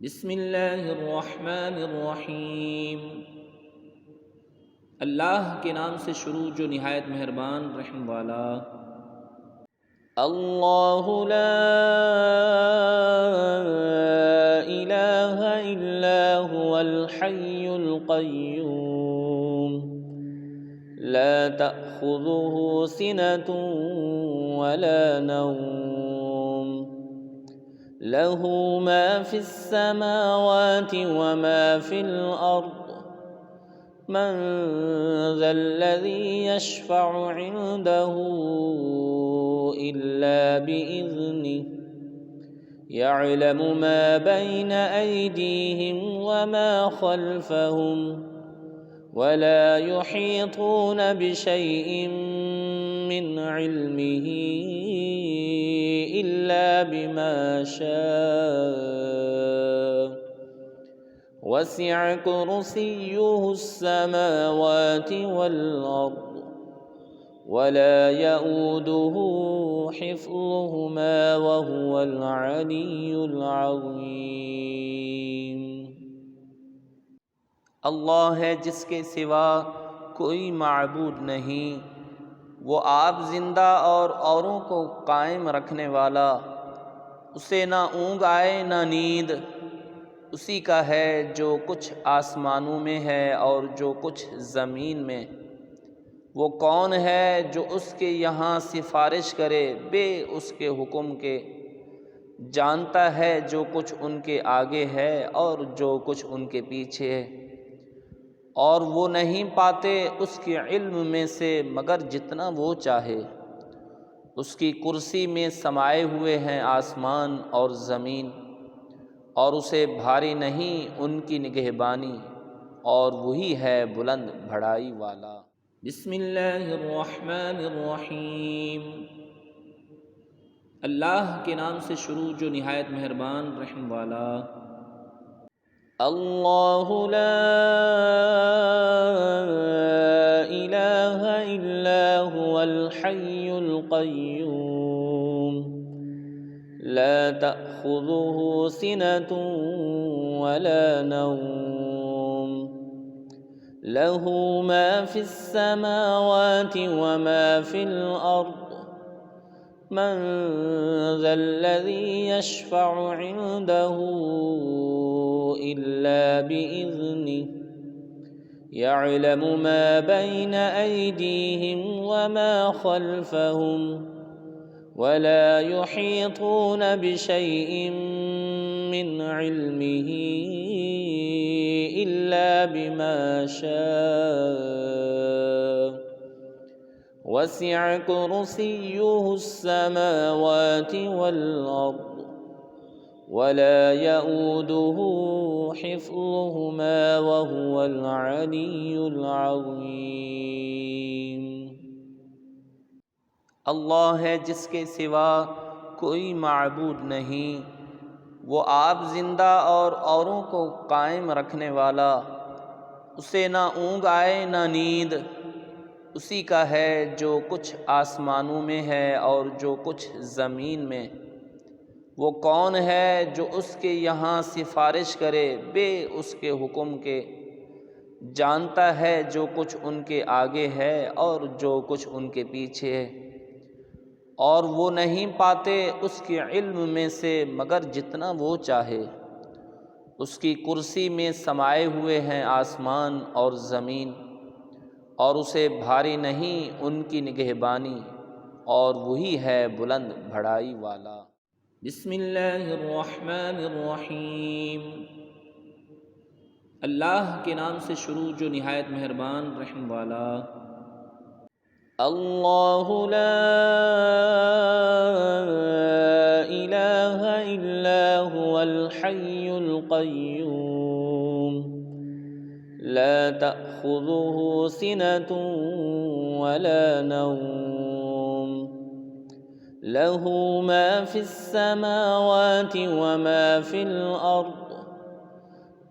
بسم اللہ الرحمن الرحیم۔ اللہ کے نام سے شروع جو نہایت مہربان رحم والا۔ اللہ لا الہ الا هو الحی القیوم لا تأخذه سنة ولا نوم له ما في السماوات وما في الأرض من ذا الذي يشفع عنده إلا بإذنه يعلم ما بين أيديهم وما خلفهم ولا يحيطون بشيء من علمه إلا بما شاء وسع كرسيه السماوات والأرض ولا يؤوده حفظهما وهو العلي العظيم۔ اللہ ہے جس کے سوا کوئی معبود نہیں، وہ آپ زندہ اور اوروں کو قائم رکھنے والا، اسے نہ اونگ آئے نہ نیند، اسی کا ہے جو کچھ آسمانوں میں ہے اور جو کچھ زمین میں۔ وہ کون ہے جو اس کے یہاں سفارش کرے بے اس کے حکم کے؟ جانتا ہے جو کچھ ان کے آگے ہے اور جو کچھ ان کے پیچھے ہے، اور وہ نہیں پاتے اس کے علم میں سے مگر جتنا وہ چاہے۔ اس کی کرسی میں سمائے ہوئے ہیں آسمان اور زمین، اور اسے بھاری نہیں ان کی نگہبانی، اور وہی ہے بلند بڑائی والا۔ بسم اللہ الرحمن الرحیم۔ اللہ کے نام سے شروع جو نہایت مہربان رحم والا۔ اللہ لا الہ الا هو الحی القیوم لا تأخذه سنة ولا نوم له ما في السماوات وما في الأرض من ذا الذي يشفع عنده إلا بإذنه يعلم ما بين أيديهم وما خلفهم ولا يحيطون بشيء من علمه إلا بما شاء وسع كرسيه السماوات والأرض ولا يؤوده حفظهما وهو العلي العظيم۔ اللہ ہے جس کے سوا کوئی معبود نہیں، وہ آپ زندہ اور اوروں کو قائم رکھنے والا، اسے نہ اونگ آئے نہ نیند، اسی کا ہے جو کچھ آسمانوں میں ہے اور جو کچھ زمین میں۔ وہ کون ہے جو اس کے یہاں سفارش کرے بے اس کے حکم کے؟ جانتا ہے جو کچھ ان کے آگے ہے اور جو کچھ ان کے پیچھے ہے، اور وہ نہیں پاتے اس کے علم میں سے مگر جتنا وہ چاہے۔ اس کی کرسی میں سمائے ہوئے ہیں آسمان اور زمین، اور اسے بھاری نہیں ان کی نگہبانی، اور وہی ہے بلند بڑائی والا۔ بسم اللہ الرحمن الرحیم۔ اللہ کے نام سے شروع جو نہایت مہربان رحم والا۔ اللہ لا الہ الا هو الحی القیوم لا تأخذه سنة ولا نوم له ما في السماوات وما في الأرض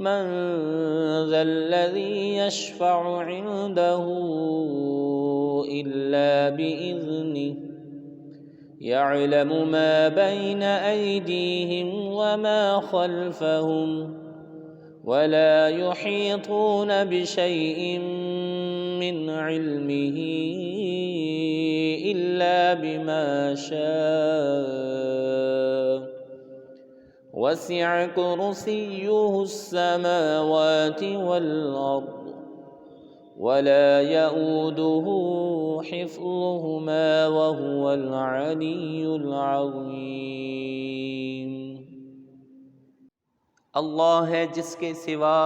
من ذا الذي يشفع عنده إلا بإذنه يعلم ما بين أيديهم وما خلفهم ولا يحيطون بشيء من علمه إلا بما شاء وسع كرسيه السماوات والأرض ولا يؤوده حفظهما وهو العلي العظيم۔ اللہ ہے جس کے سوا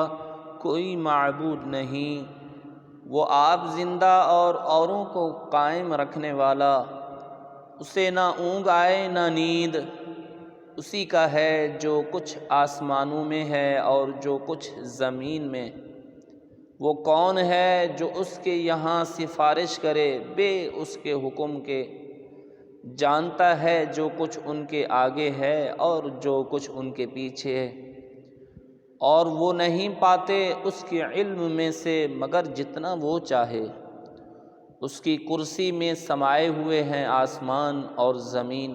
کوئی معبود نہیں، وہ آپ زندہ اور اوروں کو قائم رکھنے والا، اسے نہ اونگ آئے نہ نیند، اسی کا ہے جو کچھ آسمانوں میں ہے اور جو کچھ زمین میں۔ وہ کون ہے جو اس کے یہاں سفارش کرے بے اس کے حکم کے؟ جانتا ہے جو کچھ ان کے آگے ہے اور جو کچھ ان کے پیچھے ہے، اور وہ نہیں پاتے اس کے علم میں سے مگر جتنا وہ چاہے۔ اس کی کرسی میں سمائے ہوئے ہیں آسمان اور زمین،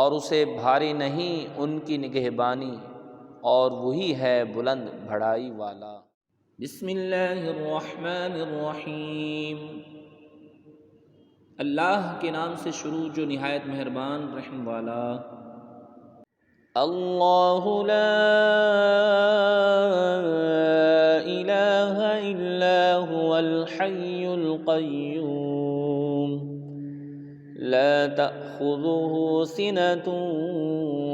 اور اسے بھاری نہیں ان کی نگہبانی، اور وہی ہے بلند بڑائی والا۔ بسم اللہ الرحمن الرحیم۔ اللہ کے نام سے شروع جو نہایت مہربان رحم والا۔ اللہ لا الہ الا هو الحی القیوم لا تأخذه سنة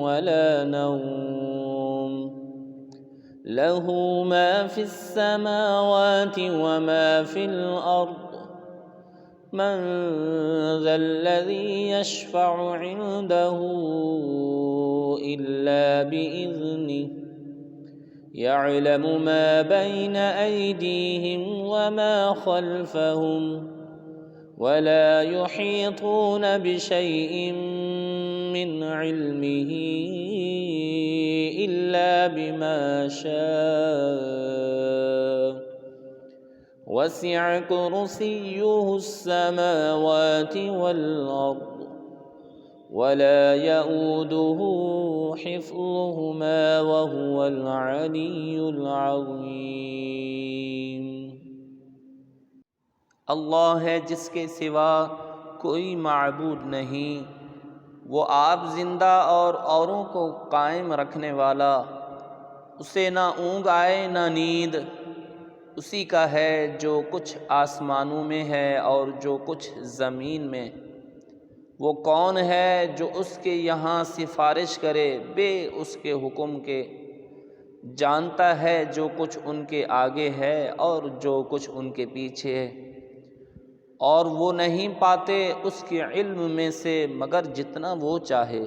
ولا نوم له ما في السماوات وما في الأرض من ذا الذي يشفع عنده إلا بإذنه يعلم ما بين أيديهم وما خلفهم ولا يحيطون بشيء من علمه إلا بما شاء وسع كرسيه السماوات والأرض ولا يؤوده حفظهما وهو العلي العظيم۔ اللہ ہے جس کے سوا کوئی معبود نہیں، وہ آپ زندہ اور اوروں کو قائم رکھنے والا، اسے نہ اونگ آئے نہ نیند، اسی کا ہے جو کچھ آسمانوں میں ہے اور جو کچھ زمین میں۔ وہ کون ہے جو اس کے یہاں سفارش کرے بے اس کے حکم کے؟ جانتا ہے جو کچھ ان کے آگے ہے اور جو کچھ ان کے پیچھے ہے، اور وہ نہیں پاتے اس کے علم میں سے مگر جتنا وہ چاہے۔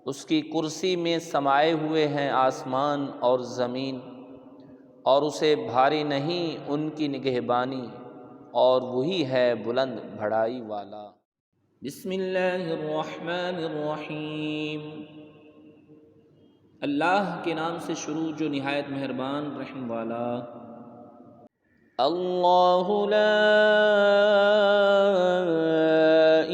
اس کی کرسی میں سمائے ہوئے ہیں آسمان اور زمین، اور اسے بھاری نہیں ان کی نگہبانی، اور وہی ہے بلند بڑائی والا۔ بسم اللہ الرحمن الرحیم۔ اللہ کے نام سے شروع جو نہایت مہربان رحم والا۔ اللہ لا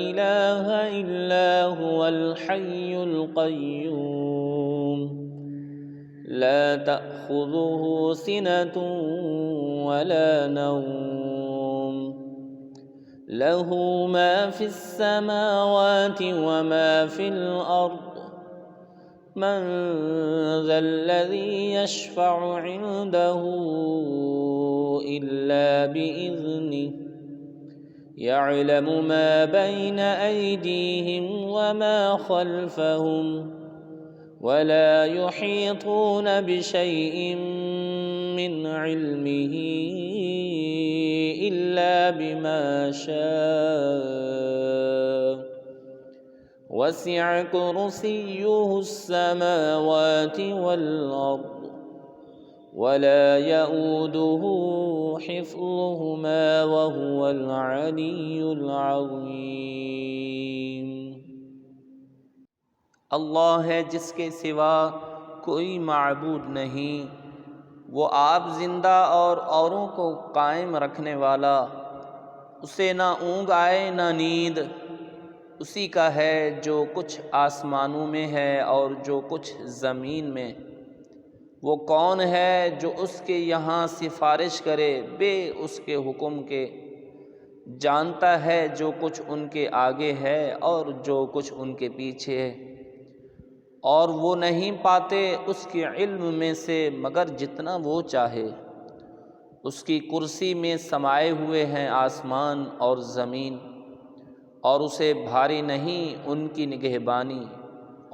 الہ الا هو الحی القیوم لا تأخذه سنة ولا نوم له ما في السماوات وما في الأرض من ذا الذي يشفع عنده إلا بإذنه يعلم ما بين أيديهم وما خلفهم ولا يحيطون بشيء من علمه إلا بما شاء وسع كرسيه السماوات والأرض ولا يؤوده حفظهما وهو العلي العظيم۔ اللہ ہے جس کے سوا کوئی معبود نہیں، وہ آپ زندہ اور اوروں کو قائم رکھنے والا، اسے نہ اونگ آئے نہ نیند، اسی کا ہے جو کچھ آسمانوں میں ہے اور جو کچھ زمین میں۔ وہ کون ہے جو اس کے یہاں سفارش کرے بے اس کے حکم کے؟ جانتا ہے جو کچھ ان کے آگے ہے اور جو کچھ ان کے پیچھے ہے، اور وہ نہیں پاتے اس کے علم میں سے مگر جتنا وہ چاہے۔ اس کی کرسی میں سمائے ہوئے ہیں آسمان اور زمین، اور اسے بھاری نہیں ان کی نگہبانی،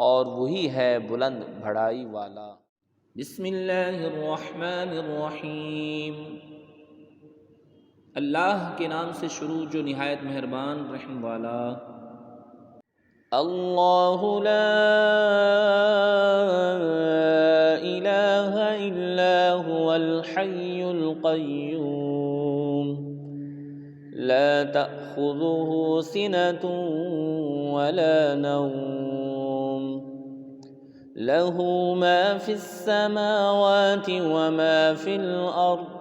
اور وہی ہے بلند بڑائی والا۔ بسم اللہ الرحمن الرحیم۔ اللہ کے نام سے شروع جو نہایت مہربان رحم والا۔ اللہ لا الہ الا هو الحی القیوم لا تأخذه سنة ولا نوم له ما في السماوات وما في الأرض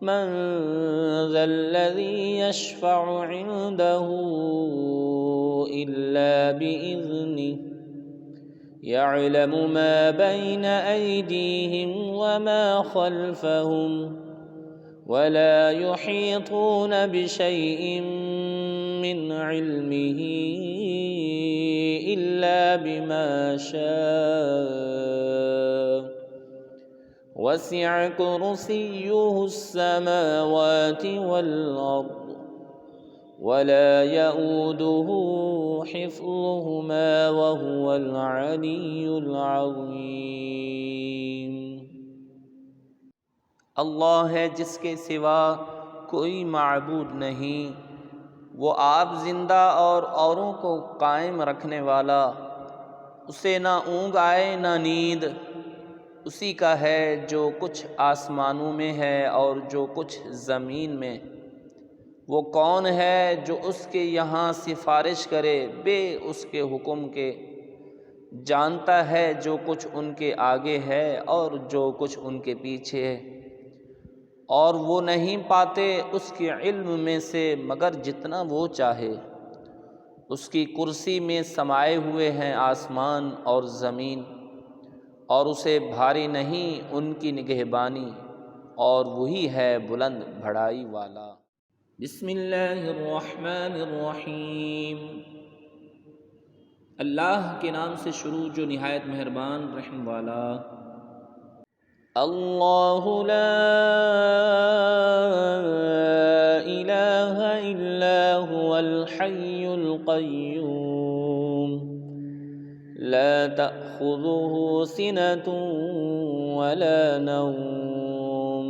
من ذا الذي يشفع عنده إلا بإذنه يعلم ما بين أيديهم وما خلفهم ولا يحيطون بشيء من علمه إلا بما شاء وسع كرسيه السماوات والأرض ولا يؤوده حفظهما وهو العلي العظيم۔ اللہ ہے جس کے سوا کوئی معبود نہیں، وہ آپ زندہ اور اوروں کو قائم رکھنے والا، اسے نہ اونگ آئے نہ نیند۔ اسی کا ہے جو کچھ آسمانوں میں ہے اور جو کچھ زمین میں۔ وہ کون ہے جو اس کے یہاں سفارش کرے بے اس کے حکم کے؟ جانتا ہے جو کچھ ان کے آگے ہے اور جو کچھ ان کے پیچھے ہے، اور وہ نہیں پاتے اس کے علم میں سے مگر جتنا وہ چاہے۔ اس کی کرسی میں سمائے ہوئے ہیں آسمان اور زمین، اور اسے بھاری نہیں ان کی نگہبانی، اور وہی ہے بلند بڑائی والا۔ بسم اللہ الرحمن الرحیم۔ اللہ کے نام سے شروع جو نہایت مہربان رحم والا۔ اللہ لا الہ الا هو الحی القیوم لا تأخذه سنة ولا نوم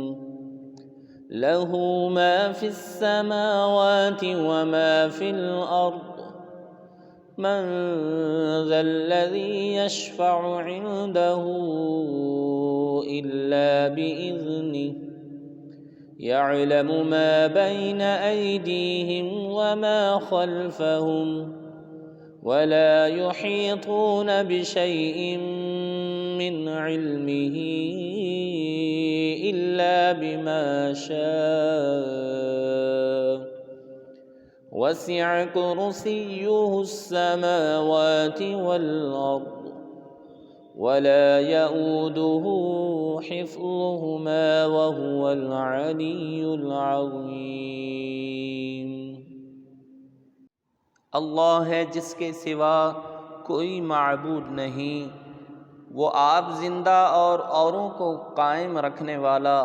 له ما في السماوات وما في الأرض من ذا الذي يشفع عنده إلا بإذنه يعلم ما بين أيديهم وما خلفهم ولا يحيطون بشيء من علمه إلا بما شاء وسع كرسيه السماوات والأرض ولا يؤوده حفظهما وهو العلي العظيم۔ اللہ ہے جس کے سوا کوئی معبود نہیں، وہ آپ زندہ اور اوروں کو قائم رکھنے والا،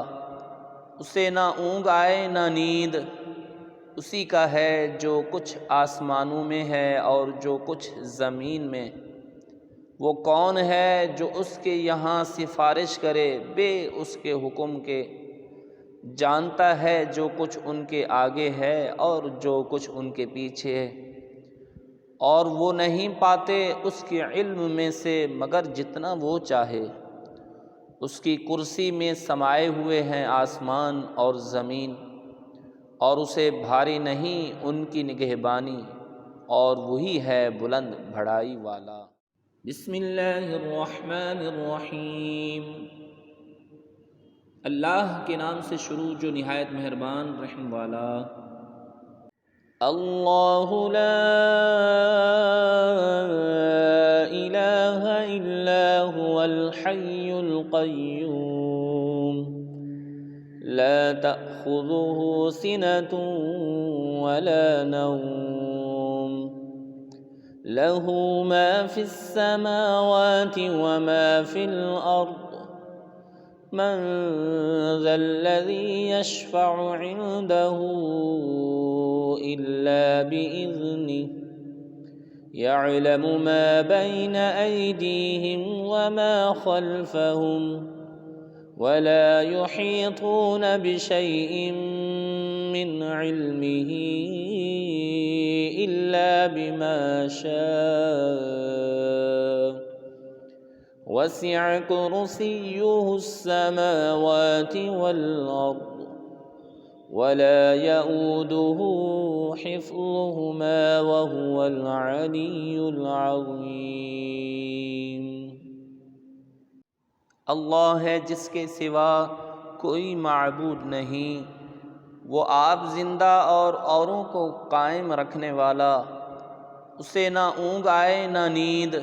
اسے نہ اونگ آئے نہ نیند۔ اسی کا ہے جو کچھ آسمانوں میں ہے اور جو کچھ زمین میں۔ وہ کون ہے جو اس کے یہاں سفارش کرے بے اس کے حکم کے؟ جانتا ہے جو کچھ ان کے آگے ہے اور جو کچھ ان کے پیچھے ہے، اور وہ نہیں پاتے اس کے علم میں سے مگر جتنا وہ چاہے۔ اس کی کرسی میں سمائے ہوئے ہیں آسمان اور زمین، اور اسے بھاری نہیں ان کی نگہبانی، اور وہی ہے بلند بڑائی والا۔ بسم اللہ الرحمن الرحیم۔ اللہ کے نام سے شروع جو نہایت مہربان رحم والا۔ اللہ لا الہ الا هو الحی القیوم لا تأخذه سنة ولا نوم له ما في السماوات وما في الأرض من ذا الذي يشفع عنده إلا بإذنه يعلم ما بين أيديهم وما خلفهم ولا يحيطون بشيء من علمه إلا بما شاء وسع كرسيه السماوات والأرض ولا يؤوده حفظهما وهو العلي العظيم۔ اللہ ہے جس کے سوا کوئی معبود نہیں، وہ آپ زندہ اور اوروں کو قائم رکھنے والا، اسے نہ اونگ آئے نہ نیند،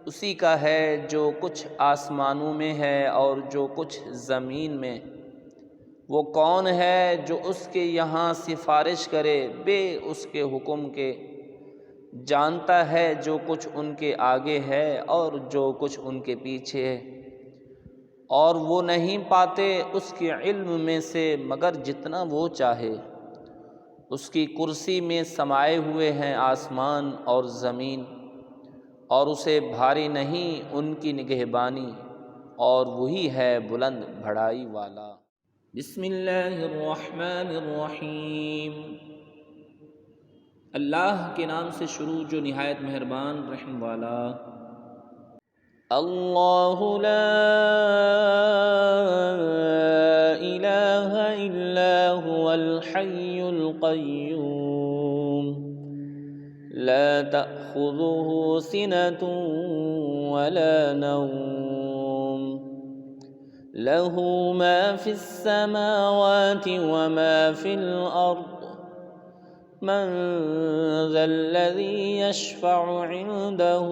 اسی کا ہے جو کچھ آسمانوں میں ہے اور جو کچھ زمین میں۔ وہ کون ہے جو اس کے یہاں سفارش کرے بے اس کے حکم کے؟ جانتا ہے جو کچھ ان کے آگے ہے اور جو کچھ ان کے پیچھے ہے، اور وہ نہیں پاتے اس کے علم میں سے مگر جتنا وہ چاہے۔ اس کی کرسی میں سمائے ہوئے ہیں آسمان اور زمین، اور اسے بھاری نہیں ان کی نگہبانی، اور وہی ہے بلند بڑائی والا۔ بسم اللہ الرحمن الرحیم۔ اللہ کے نام سے شروع جو نہایت مہربان رحم والا۔ اللہ لا الہ الا هو الحی القیوم لا تأخذه سنة ولا نوم له ما في السماوات وما في الأرض من ذا الذي يشفع عنده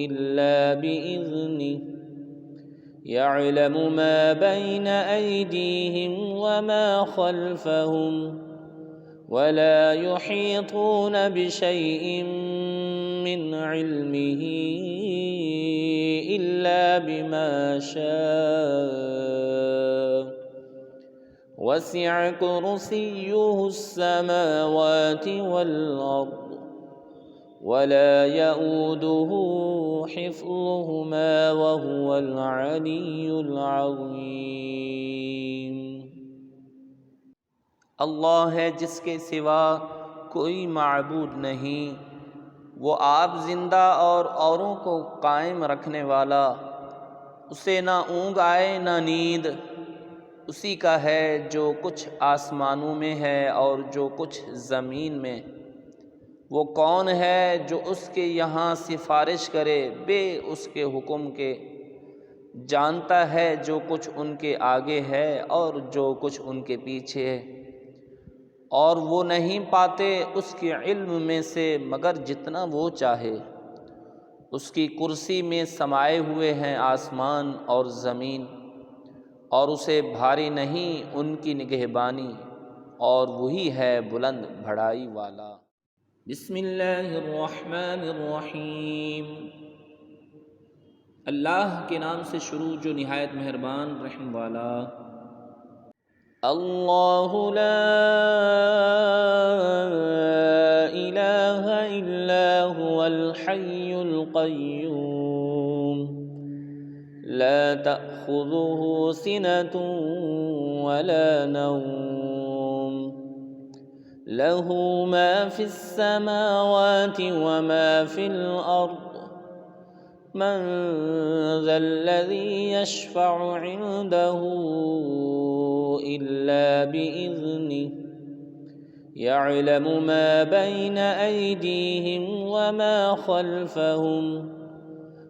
إلا بإذنه يعلم ما بين أيديهم وما خلفهم ولا يحيطون بشيء من علمه إلا بما شاء وسع كرسيه السماوات والأرض ولا يؤوده حفظهما وهو العلي العظيم۔ اللہ ہے جس کے سوا کوئی معبود نہیں، وہ آپ زندہ اور اوروں کو قائم رکھنے والا، اسے نہ اونگ آئے نہ نیند، اسی کا ہے جو کچھ آسمانوں میں ہے اور جو کچھ زمین میں۔ وہ کون ہے جو اس کے یہاں سفارش کرے بے اس کے حکم کے؟ جانتا ہے جو کچھ ان کے آگے ہے اور جو کچھ ان کے پیچھے ہے، اور وہ نہیں پاتے اس کے علم میں سے مگر جتنا وہ چاہے۔ اس کی کرسی میں سمائے ہوئے ہیں آسمان اور زمین، اور اسے بھاری نہیں ان کی نگہبانی، اور وہی ہے بلند بڑائی والا۔ بسم اللہ الرحمن الرحیم۔ اللہ کے نام سے شروع جو نہایت مہربان رحم والا۔ اللہ لا الہ الا هو الحی القیوم لا تأخذه سنة ولا نوم له ما في السماوات وما في الأرض من ذا الذي يشفع عنده إلا بإذنه يعلم ما بين أيديهم وما خلفهم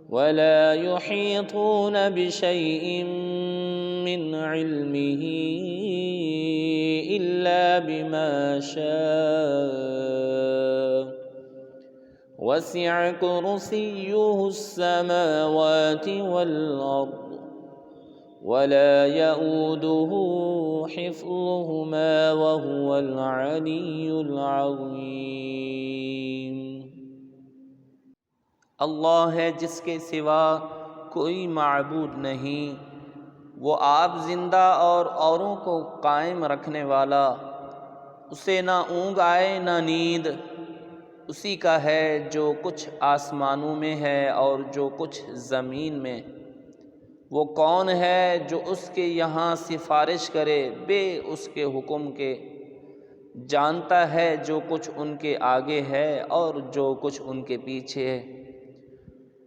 ولا يحيطون بشيء من علمه إلا بما شاء وسع كرسيه السماوات والأرض ولا يؤوده حفظهما وهو العلي العظيم۔ اللہ ہے جس کے سوا کوئی معبود نہیں، وہ آپ زندہ اور اوروں کو قائم رکھنے والا، اسے نہ اونگ آئے نہ نیند، اسی کا ہے جو کچھ آسمانوں میں ہے اور جو کچھ زمین میں۔ وہ کون ہے جو اس کے یہاں سفارش کرے بے اس کے حکم کے؟ جانتا ہے جو کچھ ان کے آگے ہے اور جو کچھ ان کے پیچھے ہے،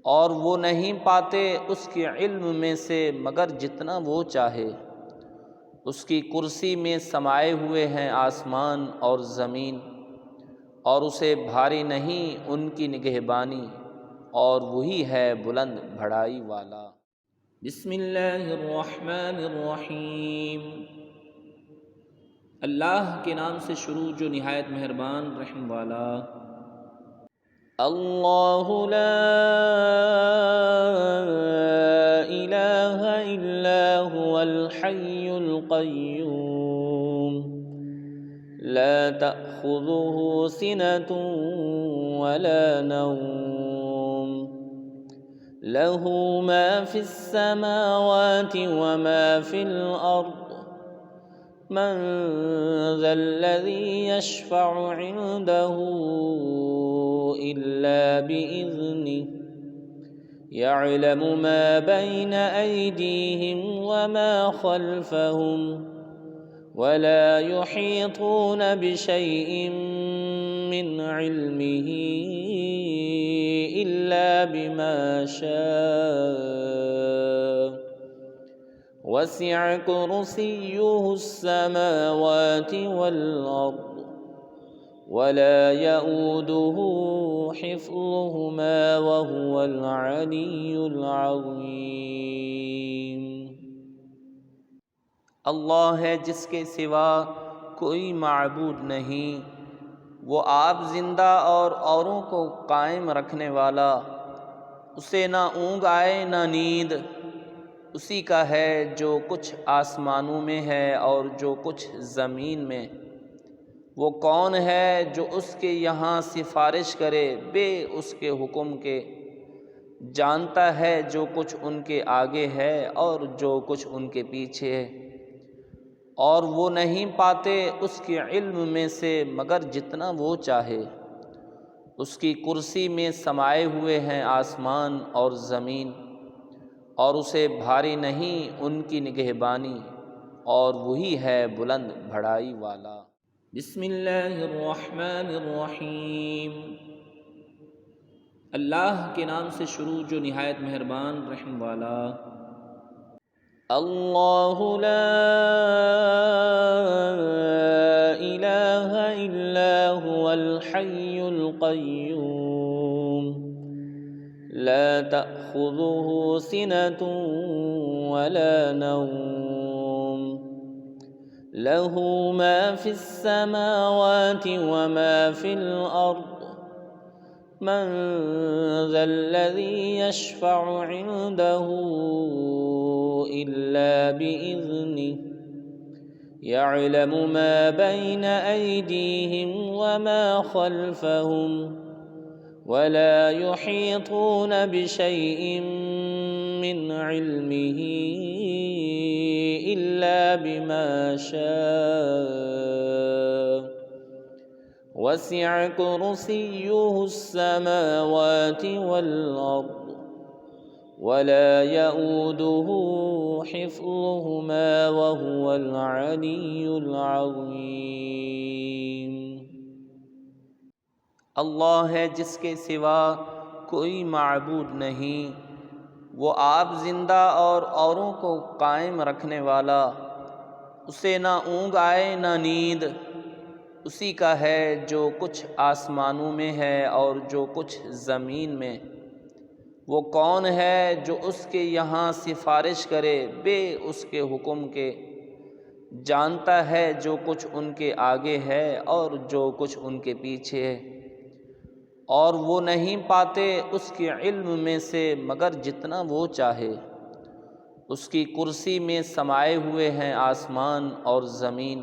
اور وہ نہیں پاتے اس کے علم میں سے مگر جتنا وہ چاہے۔ اس کی کرسی میں سمائے ہوئے ہیں آسمان اور زمین، اور اسے بھاری نہیں ان کی نگہبانی، اور وہی ہے بلند بڑائی والا۔ بسم اللہ الرحمن الرحیم۔ اللہ کے نام سے شروع جو نہایت مہربان رحم والا۔ اللہ لا الہ الا هو الحی القیوم لا تأخذه سنة ولا نوم له ما في السماوات وما في الأرض من ذا الذي يشفع عنده إلا بإذنه يعلم ما بين أيديهم وما خلفهم ولا يحيطون بشيء من علمه إلا بما شاء وسع كرسيه السماوات والأرض ولا يؤوده حفظهما وهو العلي العظيم۔ اللہ ہے جس کے سوا کوئی معبود نہیں، وہ آپ زندہ اور اوروں کو قائم رکھنے والا، اسے نہ اونگ آئے نہ نیند، اسی کا ہے جو کچھ آسمانوں میں ہے اور جو کچھ زمین میں۔ وہ کون ہے جو اس کے یہاں سفارش کرے بے اس کے حکم کے؟ جانتا ہے جو کچھ ان کے آگے ہے اور جو کچھ ان کے پیچھے ہے، اور وہ نہیں پاتے اس کے علم میں سے مگر جتنا وہ چاہے۔ اس کی کرسی میں سمائے ہوئے ہیں آسمان اور زمین، اور اسے بھاری نہیں ان کی نگہبانی، اور وہی ہے بلند بڑائی والا۔ بسم اللہ الرحمن الرحیم۔ اللہ کے نام سے شروع جو نہایت مہربان رحم والا۔ اللہ لا الہ الا هو الحی القیوم لا تأخذه سنة ولا نوم له ما في السماوات وما في الأرض من ذا الذي يشفع عنده إلا بإذنه يعلم ما بين أيديهم وما خلفهم ولا يحيطون بشيء من علمه إلا بما شاء وسع كرسيه السماوات والأرض ولا يؤوده حفظهما وهو العلي العظيم۔ اللہ ہے جس کے سوا کوئی معبود نہیں، وہ آپ زندہ اور اوروں کو قائم رکھنے والا، اسے نہ اونگ آئے نہ نیند، اسی کا ہے جو کچھ آسمانوں میں ہے اور جو کچھ زمین میں۔ وہ کون ہے جو اس کے یہاں سفارش کرے بے اس کے حکم کے؟ جانتا ہے جو کچھ ان کے آگے ہے اور جو کچھ ان کے پیچھے ہے، اور وہ نہیں پاتے اس کے علم میں سے مگر جتنا وہ چاہے۔ اس کی کرسی میں سمائے ہوئے ہیں آسمان اور زمین،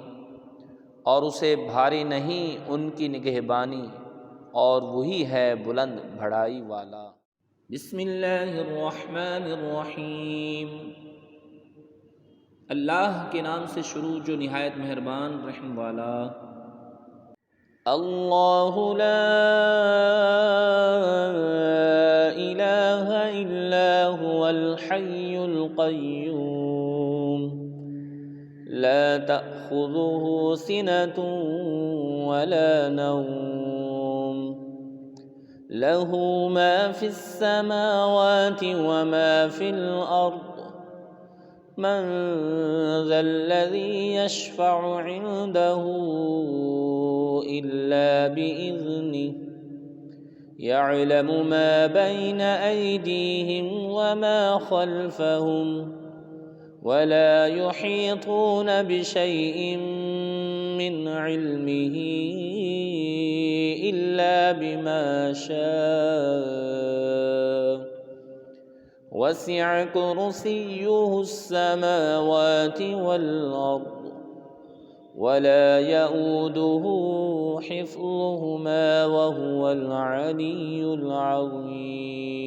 اور اسے بھاری نہیں ان کی نگہبانی، اور وہی ہے بلند بڑائی والا۔ بسم اللہ الرحمن الرحیم۔ اللہ کے نام سے شروع جو نہایت مہربان رحم والا۔ اللہ لا الہ الا هو الحی القیوم لا تأخذه سنة ولا نوم له ما في السماوات وما في الأرض من ذا الذي يشفع عنده إلا بإذنه يعلم ما بين أيديهم وما خلفهم ولا يحيطون بشيء من علمه إلا بما شاء وسع كرسيه السماوات والأرض ولا يؤوده حفظهما وهو العلي العظيم۔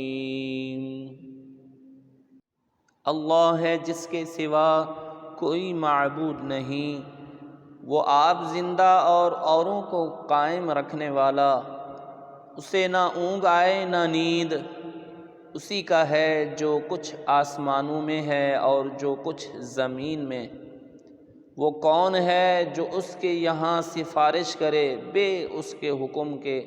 اللہ ہے جس کے سوا کوئی معبود نہیں، وہ آپ زندہ اور اوروں کو قائم رکھنے والا، اسے نہ اونگ آئے نہ نیند، اسی کا ہے جو کچھ آسمانوں میں ہے اور جو کچھ زمین میں۔ وہ کون ہے جو اس کے یہاں سفارش کرے بے اس کے حکم کے؟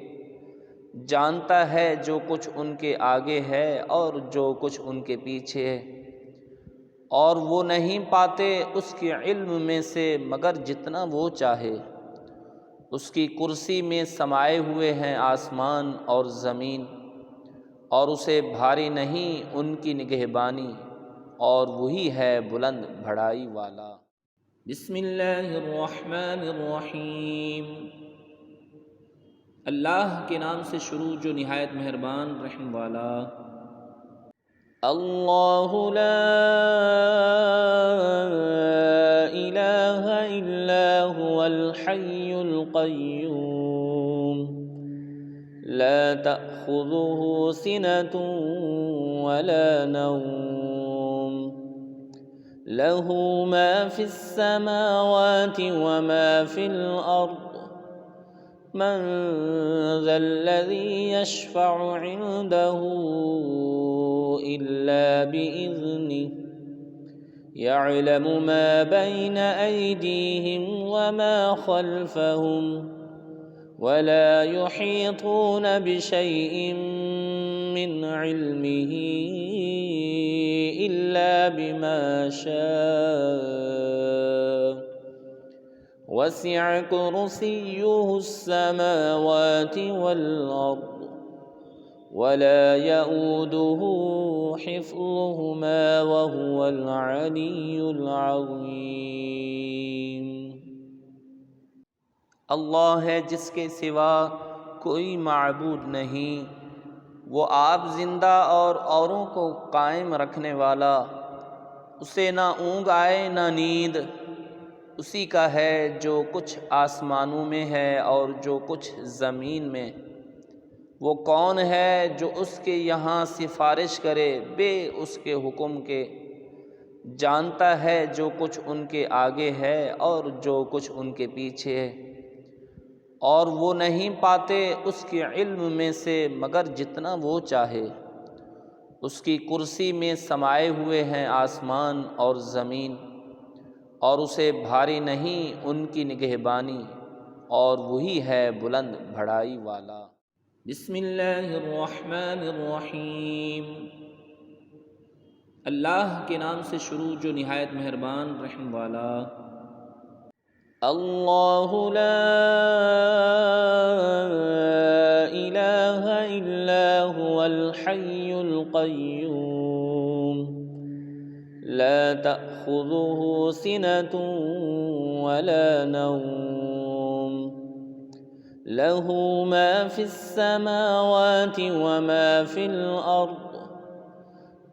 جانتا ہے جو کچھ ان کے آگے ہے اور جو کچھ ان کے پیچھے ہے، اور وہ نہیں پاتے اس کے علم میں سے مگر جتنا وہ چاہے۔ اس کی کرسی میں سمائے ہوئے ہیں آسمان اور زمین، اور اسے بھاری نہیں ان کی نگہبانی، اور وہی ہے بلند بڑائی والا۔ بسم اللہ الرحمن الرحیم۔ اللہ کے نام سے شروع جو نہایت مہربان رحم والا۔ اللہ لا الہ الا هو الحی القیوم لا تأخذه سنة ولا نوم له ما في السماوات وما في الأرض من ذا الذي يشفع عنده إلا بإذنه يعلم ما بين أيديهم وما خلفهم ولا يحيطون بشيء من علمه إلا بما شاء وسع كرسيه السماوات والأرض ولا يؤوده حفظهما وهو العلي العظيم۔ اللہ ہے جس کے سوا کوئی معبود نہیں، وہ آپ زندہ اور اوروں کو قائم رکھنے والا، اسے نہ اونگ آئے نہ نیند، اسی کا ہے جو کچھ آسمانوں میں ہے اور جو کچھ زمین میں۔ وہ کون ہے جو اس کے یہاں سفارش کرے بے اس کے حکم کے؟ جانتا ہے جو کچھ ان کے آگے ہے اور جو کچھ ان کے پیچھے ہے، اور وہ نہیں پاتے اس کے علم میں سے مگر جتنا وہ چاہے۔ اس کی کرسی میں سمائے ہوئے ہیں آسمان اور زمین، اور اسے بھاری نہیں ان کی نگہبانی، اور وہی ہے بلند بڑائی والا۔ بسم اللہ الرحمن الرحیم۔ اللہ کے نام سے شروع جو نہایت مہربان رحم والا۔ اللہ لا الہ الا هو الحی القیوم القيوم لا تأخذه سنة ولا نوم له ما في السماوات وما في الأرض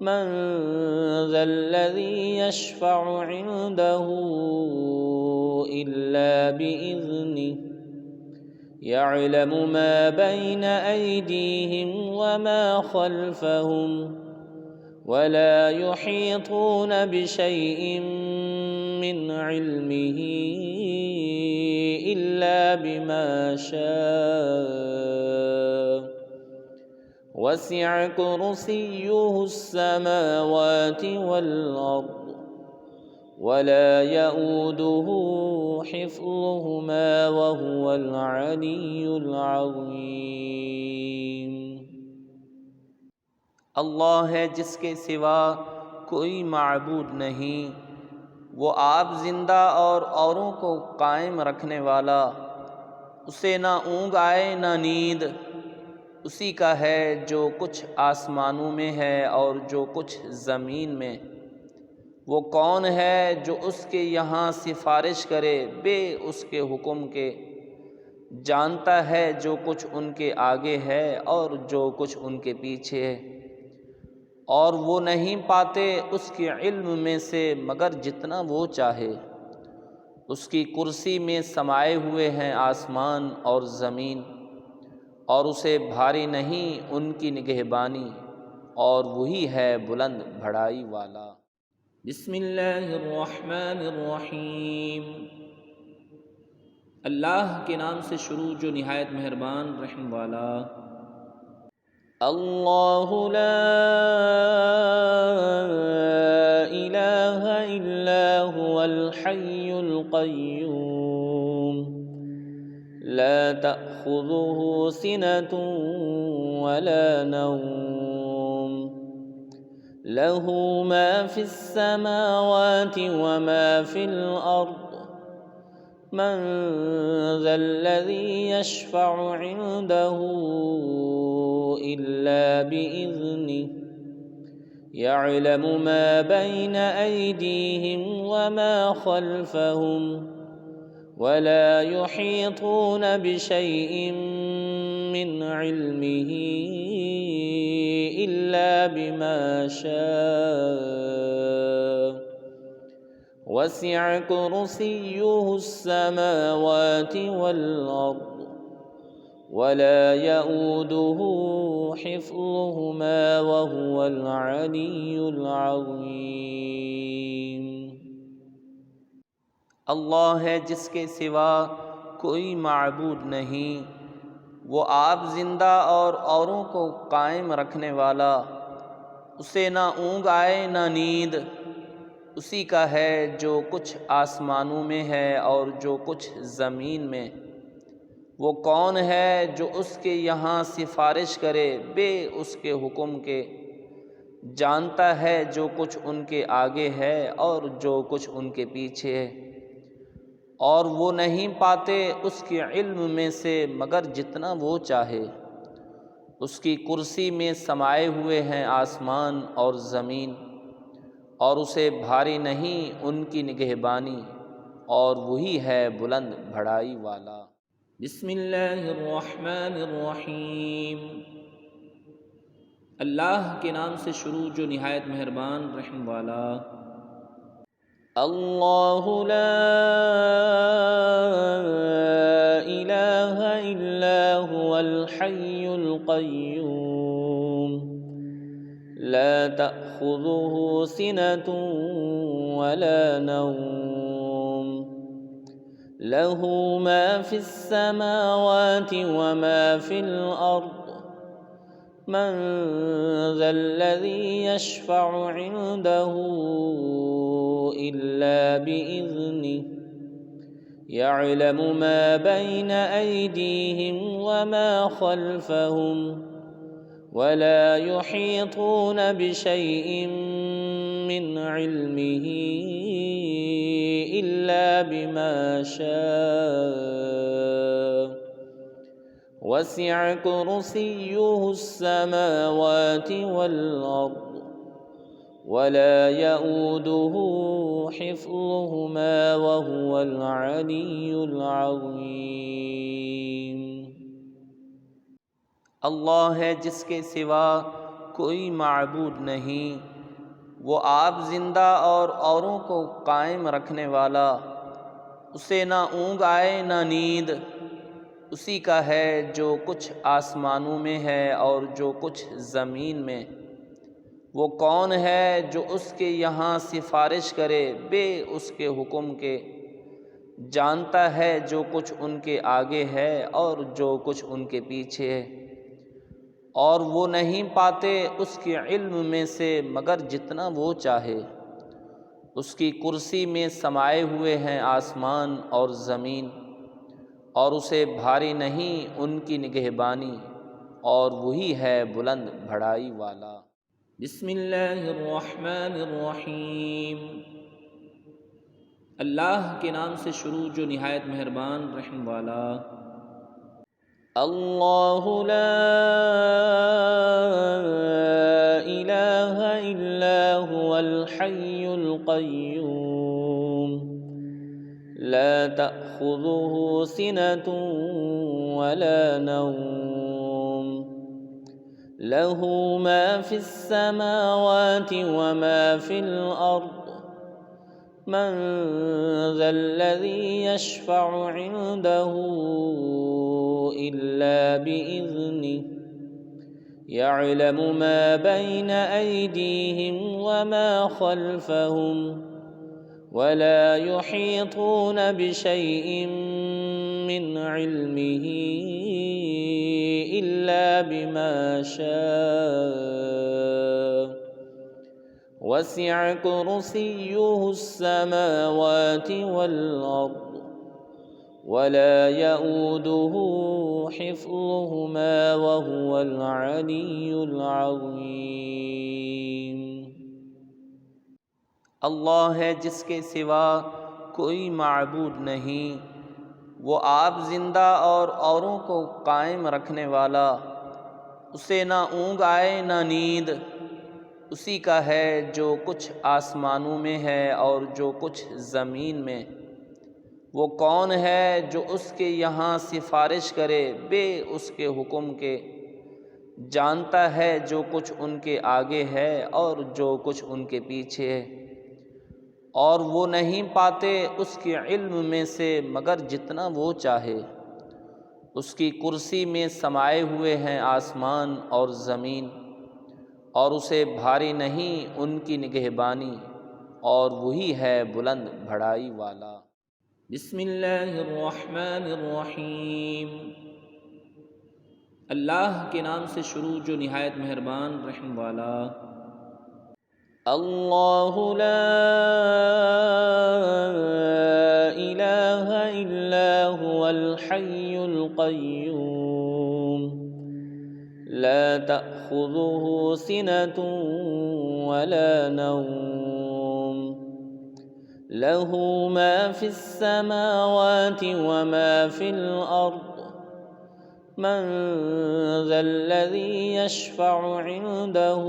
من ذا الذي يشفع عنده إلا بإذنه يعلم ما بين أيديهم وما خلفهم ولا يحيطون بشيء من علمه إلا بما شاء وسع كرسيه السماوات والأرض ولا يؤوده حفظهما وهو العلي العظيم۔ اللہ ہے جس کے سوا کوئی معبود نہیں، وہ آپ زندہ اور اوروں کو قائم رکھنے والا، اسے نہ اونگ آئے نہ نیند، اسی کا ہے جو کچھ آسمانوں میں ہے اور جو کچھ زمین میں۔ وہ کون ہے جو اس کے یہاں سفارش کرے بے اس کے حکم کے؟ جانتا ہے جو کچھ ان کے آگے ہے اور جو کچھ ان کے پیچھے ہے، اور وہ نہیں پاتے اس کے علم میں سے مگر جتنا وہ چاہے۔ اس کی کرسی میں سمائے ہوئے ہیں آسمان اور زمین، اور اسے بھاری نہیں ان کی نگہبانی، اور وہی ہے بلند بڑائی والا۔ بسم اللہ الرحمن الرحیم۔ اللہ کے نام سے شروع جو نہایت مہربان رحم والا۔ اللہ لا الہ الا هو الحی القیوم لا تأخذه سنة ولا نوم له ما في السماوات وما في الأرض من ذا الذي يشفع عنده إلا بإذنه يعلم ما بين أيديهم وما خلفهم ولا يحيطون بشيء من علمه إلا بما شاء وسع كرسيه السماوات والأرض ولا يؤوده حفظهما وهو العلي العظيم۔ اللہ ہے جس کے سوا کوئی معبود نہیں، وہ آپ زندہ اور اوروں کو قائم رکھنے والا، اسے نہ اونگ آئے نہ نیند، اسی کا ہے جو کچھ آسمانوں میں ہے اور جو کچھ زمین میں۔ وہ کون ہے جو اس کے یہاں سفارش کرے بے اس کے حکم کے؟ جانتا ہے جو کچھ ان کے آگے ہے اور جو کچھ ان کے پیچھے ہے، اور وہ نہیں پاتے اس کے علم میں سے مگر جتنا وہ چاہے۔ اس کی کرسی میں سمائے ہوئے ہیں آسمان اور زمین، اور اسے بھاری نہیں ان کی نگہبانی، اور وہی ہے بلند بڑائی والا۔ بسم اللہ الرحمن الرحیم۔ اللہ کے نام سے شروع جو نہایت مہربان رحم والا۔ اللہ لا الہ الا هو الحی القیوم لا تأخذه سنة ولا نوم له ما في السماوات وما في الأرض من ذا الذي يشفع عنده إلا بإذنه يعلم ما بين أيديهم وما خلفهم ولا يحيطون بشيء من علمه إلا بما شاء وسع كرسيه السماوات والأرض ولا يؤوده حفظهما وهو العلي العظيم۔ اللہ ہے جس کے سوا کوئی معبود نہیں، وہ آپ زندہ اور اوروں کو قائم رکھنے والا، اسے نہ اونگ آئے نہ نیند، اسی کا ہے جو کچھ آسمانوں میں ہے اور جو کچھ زمین میں۔ وہ کون ہے جو اس کے یہاں سفارش کرے بے اس کے حکم کے؟ جانتا ہے جو کچھ ان کے آگے ہے اور جو کچھ ان کے پیچھے ہے، اور وہ نہیں پاتے اس کے علم میں سے مگر جتنا وہ چاہے۔ اس کی کرسی میں سمائے ہوئے ہیں آسمان اور زمین، اور اسے بھاری نہیں ان کی نگہبانی، اور وہی ہے بلند بڑائی والا۔ بسم اللہ الرحمن الرحیم۔ اللہ کے نام سے شروع جو نہایت مہربان رحم والا۔ اللہ لا الہ الا هو الحی القیوم لا تأخذه سنة ولا نوم له ما في السماوات وما في الأرض من ذا الذي يشفع عنده إلا بإذنه يعلم ما بين أيديهم وما خلفهم ولا يحيطون بشيء من علمه إلا بما شاء وسع كرسيه السماوات والأرض ولا يؤوده حفظهما وهو العلي العظيم۔ اللہ ہے جس کے سوا کوئی معبود نہیں، وہ آپ زندہ اور اوروں کو قائم رکھنے والا، اسے نہ اونگ آئے نہ نیند، اسی کا ہے جو کچھ آسمانوں میں ہے اور جو کچھ زمین میں۔ وہ کون ہے جو اس کے یہاں سفارش کرے بے اس کے حکم کے؟ جانتا ہے جو کچھ ان کے آگے ہے اور جو کچھ ان کے پیچھے ہے، اور وہ نہیں پاتے اس کے علم میں سے مگر جتنا وہ چاہے۔ اس کی کرسی میں سمائے ہوئے ہیں آسمان اور زمین، اور اسے بھاری نہیں ان کی نگہبانی، اور وہی ہے بلند بڑائی والا۔ بسم اللہ الرحمن الرحیم۔ اللہ کے نام سے شروع جو نہایت مہربان رحم والا۔ اللہ لا الہ الا هو الحی القیوم لا تأخذه سنة ولا نوم له ما في السماوات وما في الأرض من ذا الذي يشفع عنده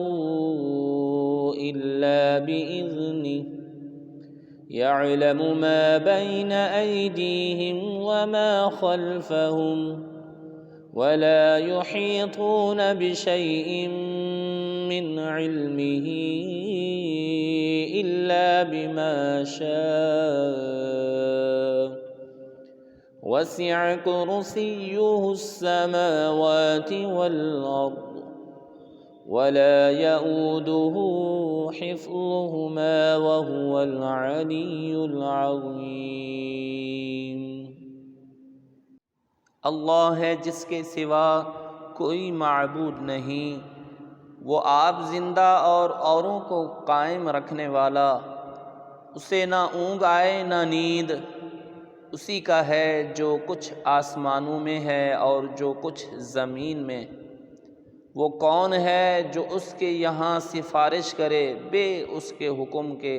إلا بإذنه يعلم ما بين أيديهم وما خلفهم ولا يحيطون بشيء من علمه إلا بما شاء وسع كرسيه السماوات والأرض ولا يؤوده حفظهما وهو العلي العظيم۔ اللہ ہے جس کے سوا کوئی معبود نہیں، وہ آپ زندہ اور اوروں کو قائم رکھنے والا، اسے نہ اونگ آئے نہ نیند، اسی کا ہے جو کچھ آسمانوں میں ہے اور جو کچھ زمین میں۔ وہ کون ہے جو اس کے یہاں سفارش کرے بے اس کے حکم کے؟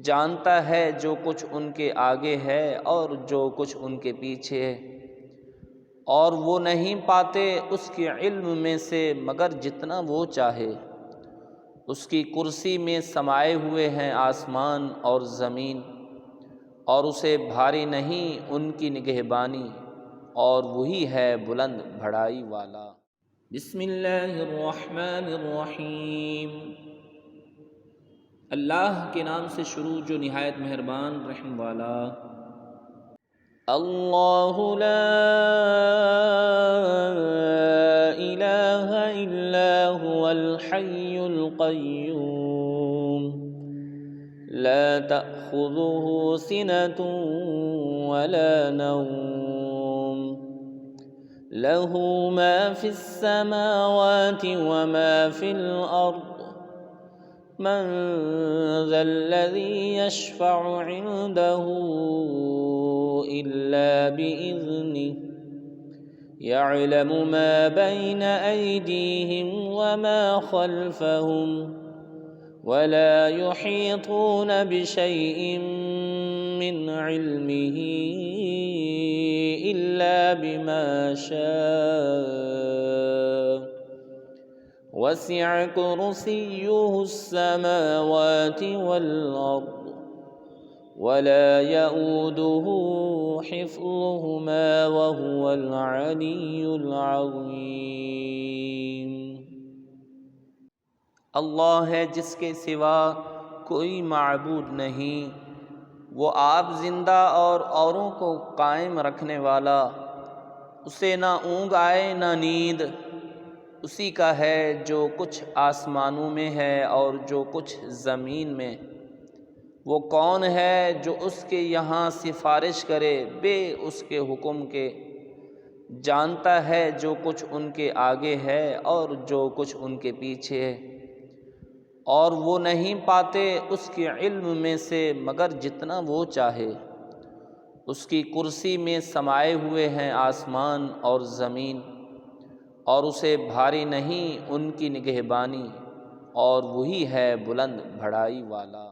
جانتا ہے جو کچھ ان کے آگے ہے اور جو کچھ ان کے پیچھے ہے، اور وہ نہیں پاتے اس کے علم میں سے مگر جتنا وہ چاہے۔ اس کی کرسی میں سمائے ہوئے ہیں آسمان اور زمین، اور اسے بھاری نہیں ان کی نگہبانی، اور وہی ہے بلند بڑائی والا۔ بسم اللہ الرحمن الرحیم۔ اللہ کے نام سے شروع جو نہایت مہربان رحم والا۔ اللہ لا الہ الا هو الحی القیوم لا تأخذه سنة ولا نوم له ما في السماوات وما في الأرض من ذا الذي يشفع عنده إلا بإذنه يعلم ما بين أيديهم وما خلفهم ولا يحيطون بشيء من علمه إلا بما شاء وسع كرسيه السماوات والأرض ولا يؤوده حفظهما وهو العلي العظيم۔ اللہ ہے جس کے سوا کوئی معبود نہیں، وہ آپ زندہ اور اوروں کو قائم رکھنے والا، اسے نہ اونگ آئے نہ نیند، اسی کا ہے جو کچھ آسمانوں میں ہے اور جو کچھ زمین میں۔ وہ کون ہے جو اس کے یہاں سفارش کرے بے اس کے حکم کے؟ جانتا ہے جو کچھ ان کے آگے ہے اور جو کچھ ان کے پیچھے ہے، اور وہ نہیں پاتے اس کے علم میں سے مگر جتنا وہ چاہے۔ اس کی کرسی میں سمائے ہوئے ہیں آسمان اور زمین، اور اسے بھاری نہیں ان کی نگہبانی، اور وہی ہے بلند بڑائی والا۔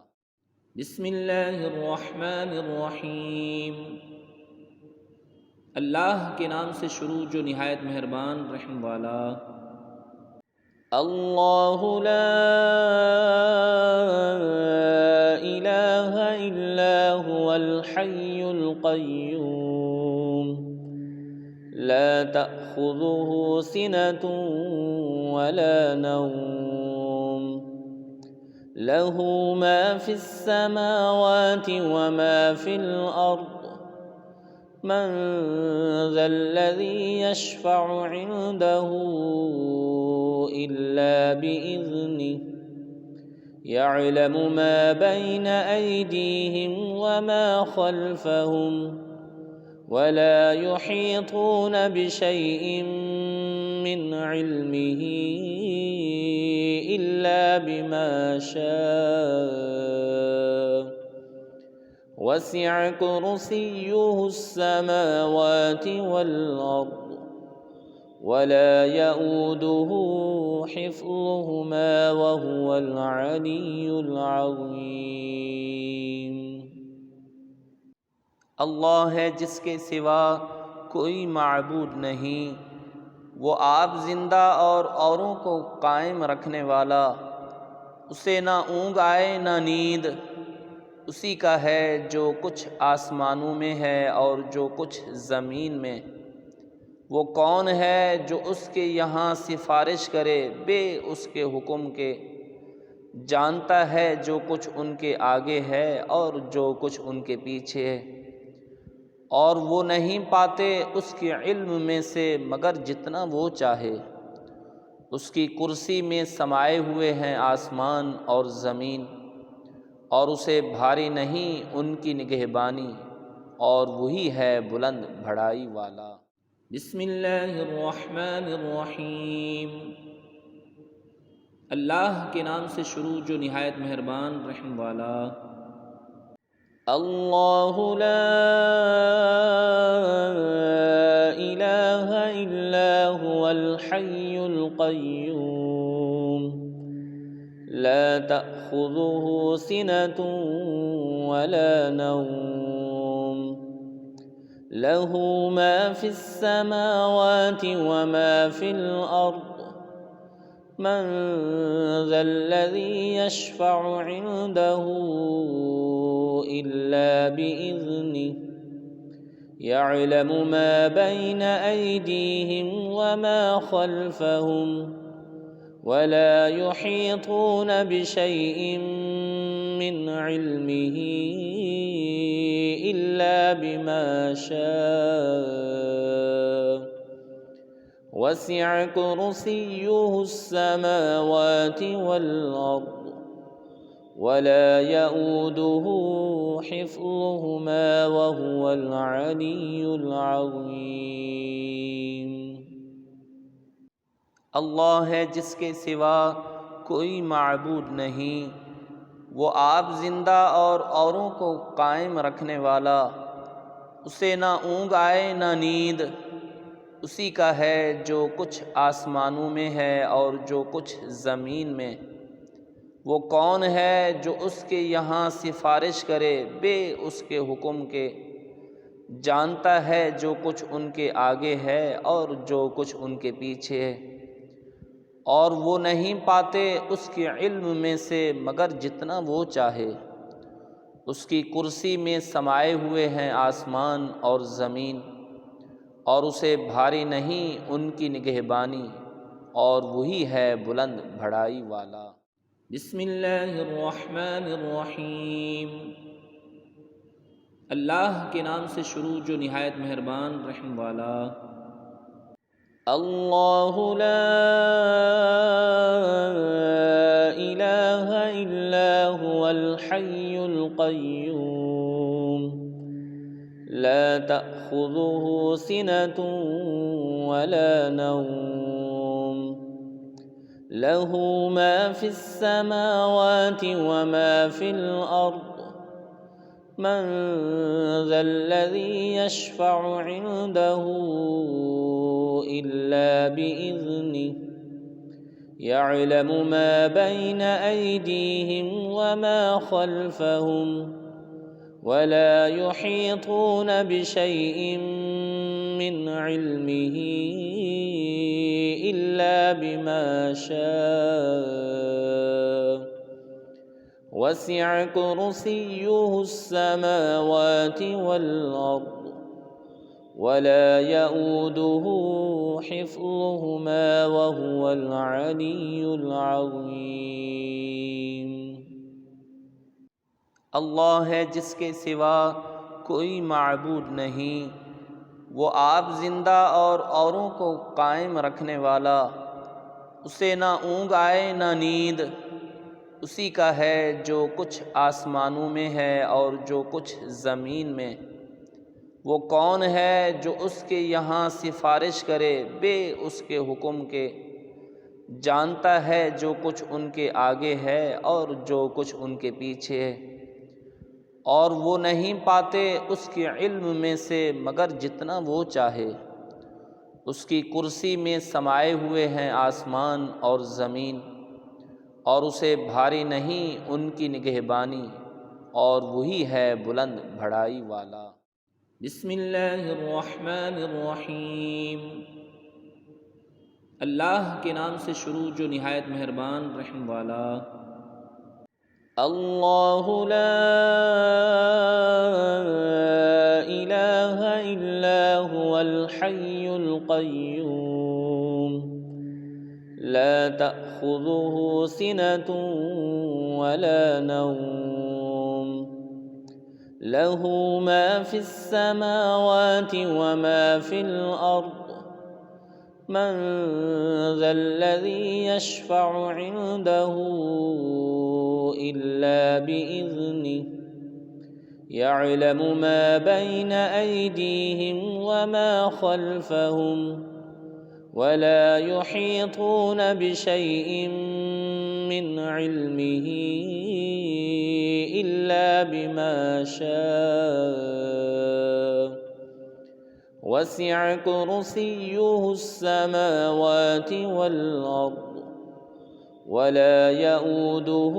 بسم اللہ الرحمن الرحیم۔ اللہ کے نام سے شروع جو نہایت مہربان رحم والا۔ اللہ لا الہ الا هو الحی القیوم لا تأخذه سنة ولا نوم له ما في السماوات وما في الأرض من ذا الذي يشفع عنده إلا بإذنه يعلم ما بين أيديهم وما خلفهم ولا يحيطون بشيء من علمه إلا بما شاء وسع كرسيه السماوات والأرض ولا يؤوده حفظهما وهو العلي العظيم۔ اللہ ہے جس کے سوا کوئی معبود نہیں، وہ آپ زندہ اور اوروں کو قائم رکھنے والا، اسے نہ اونگ آئے نہ نیند، اسی کا ہے جو کچھ آسمانوں میں ہے اور جو کچھ زمین میں۔ وہ کون ہے جو اس کے یہاں سفارش کرے بے اس کے حکم کے؟ جانتا ہے جو کچھ ان کے آگے ہے اور جو کچھ ان کے پیچھے ہے، اور وہ نہیں پاتے اس کے علم میں سے مگر جتنا وہ چاہے۔ اس کی کرسی میں سمائے ہوئے ہیں آسمان اور زمین، اور اسے بھاری نہیں ان کی نگہبانی، اور وہی ہے بلند بڑائی والا۔ بسم اللہ الرحمن الرحیم۔ اللہ کے نام سے شروع جو نہایت مہربان رحم والا۔ اللہ لا الہ الا هو الحی القیوم لا تأخذه سنة ولا نوم له ما في السماوات وما في الأرض من ذا الذي يشفع عنده إلا بإذنه يعلم ما بين أيديهم وما خلفهم ولا يحيطون بشيء من علمه إلا بما شاء وسع كرسيه السماوات والأرض ولا يؤوده حفظهما وهو العلي العظيم۔ اللہ ہے جس کے سوا کوئی معبود نہیں، وہ آپ زندہ اور اوروں کو قائم رکھنے والا، اسے نہ اونگ آئے نہ نیند، اسی کا ہے جو کچھ آسمانوں میں ہے اور جو کچھ زمین میں۔ وہ کون ہے جو اس کے یہاں سفارش کرے بے اس کے حکم کے؟ جانتا ہے جو کچھ ان کے آگے ہے اور جو کچھ ان کے پیچھے ہے، اور وہ نہیں پاتے اس کے علم میں سے مگر جتنا وہ چاہے۔ اس کی کرسی میں سمائے ہوئے ہیں آسمان اور زمین، اور اسے بھاری نہیں ان کی نگہبانی، اور وہی ہے بلند بڑائی والا۔ بسم اللہ الرحمن الرحیم۔ اللہ کے نام سے شروع جو نہایت مہربان رحم والا۔ اللہ لا الہ الا هو الحی القیوم لا تأخذه سنة ولا نوم له ما في السماوات وما في الأرض من ذا الذي يشفع عنده إلا بإذنه يعلم ما بين أيديهم وما خلفهم ولا يحيطون بشيء من علمه إلا بما شاء وسع كرسيه السماوات والأرض ولا يؤوده حفظهما وهو العلي العظيم۔ اللہ ہے جس کے سوا کوئی معبود نہیں، وہ آپ زندہ اور اوروں کو قائم رکھنے والا، اسے نہ اونگ آئے نہ نیند، اسی کا ہے جو کچھ آسمانوں میں ہے اور جو کچھ زمین میں۔ وہ کون ہے جو اس کے یہاں سفارش کرے بے اس کے حکم کے؟ جانتا ہے جو کچھ ان کے آگے ہے اور جو کچھ ان کے پیچھے ہے، اور وہ نہیں پاتے اس کے علم میں سے مگر جتنا وہ چاہے۔ اس کی کرسی میں سمائے ہوئے ہیں آسمان اور زمین، اور اسے بھاری نہیں ان کی نگہبانی، اور وہی ہے بلند بڑائی والا۔ بسم اللہ الرحمن الرحیم۔ اللہ کے نام سے شروع جو نہایت مہربان رحم والا۔ اللہ لا الہ الا هو الحی القیوم لا تأخذه سنة ولا نوم له ما في السماوات وما في الأرض من ذا الذي يشفع عنده إلا بإذنه يعلم ما بين أيديهم وما خلفهم ولا يحيطون بشيء من علمه إلا بما شاء وسع كرسيه السماوات والأرض ولا يؤوده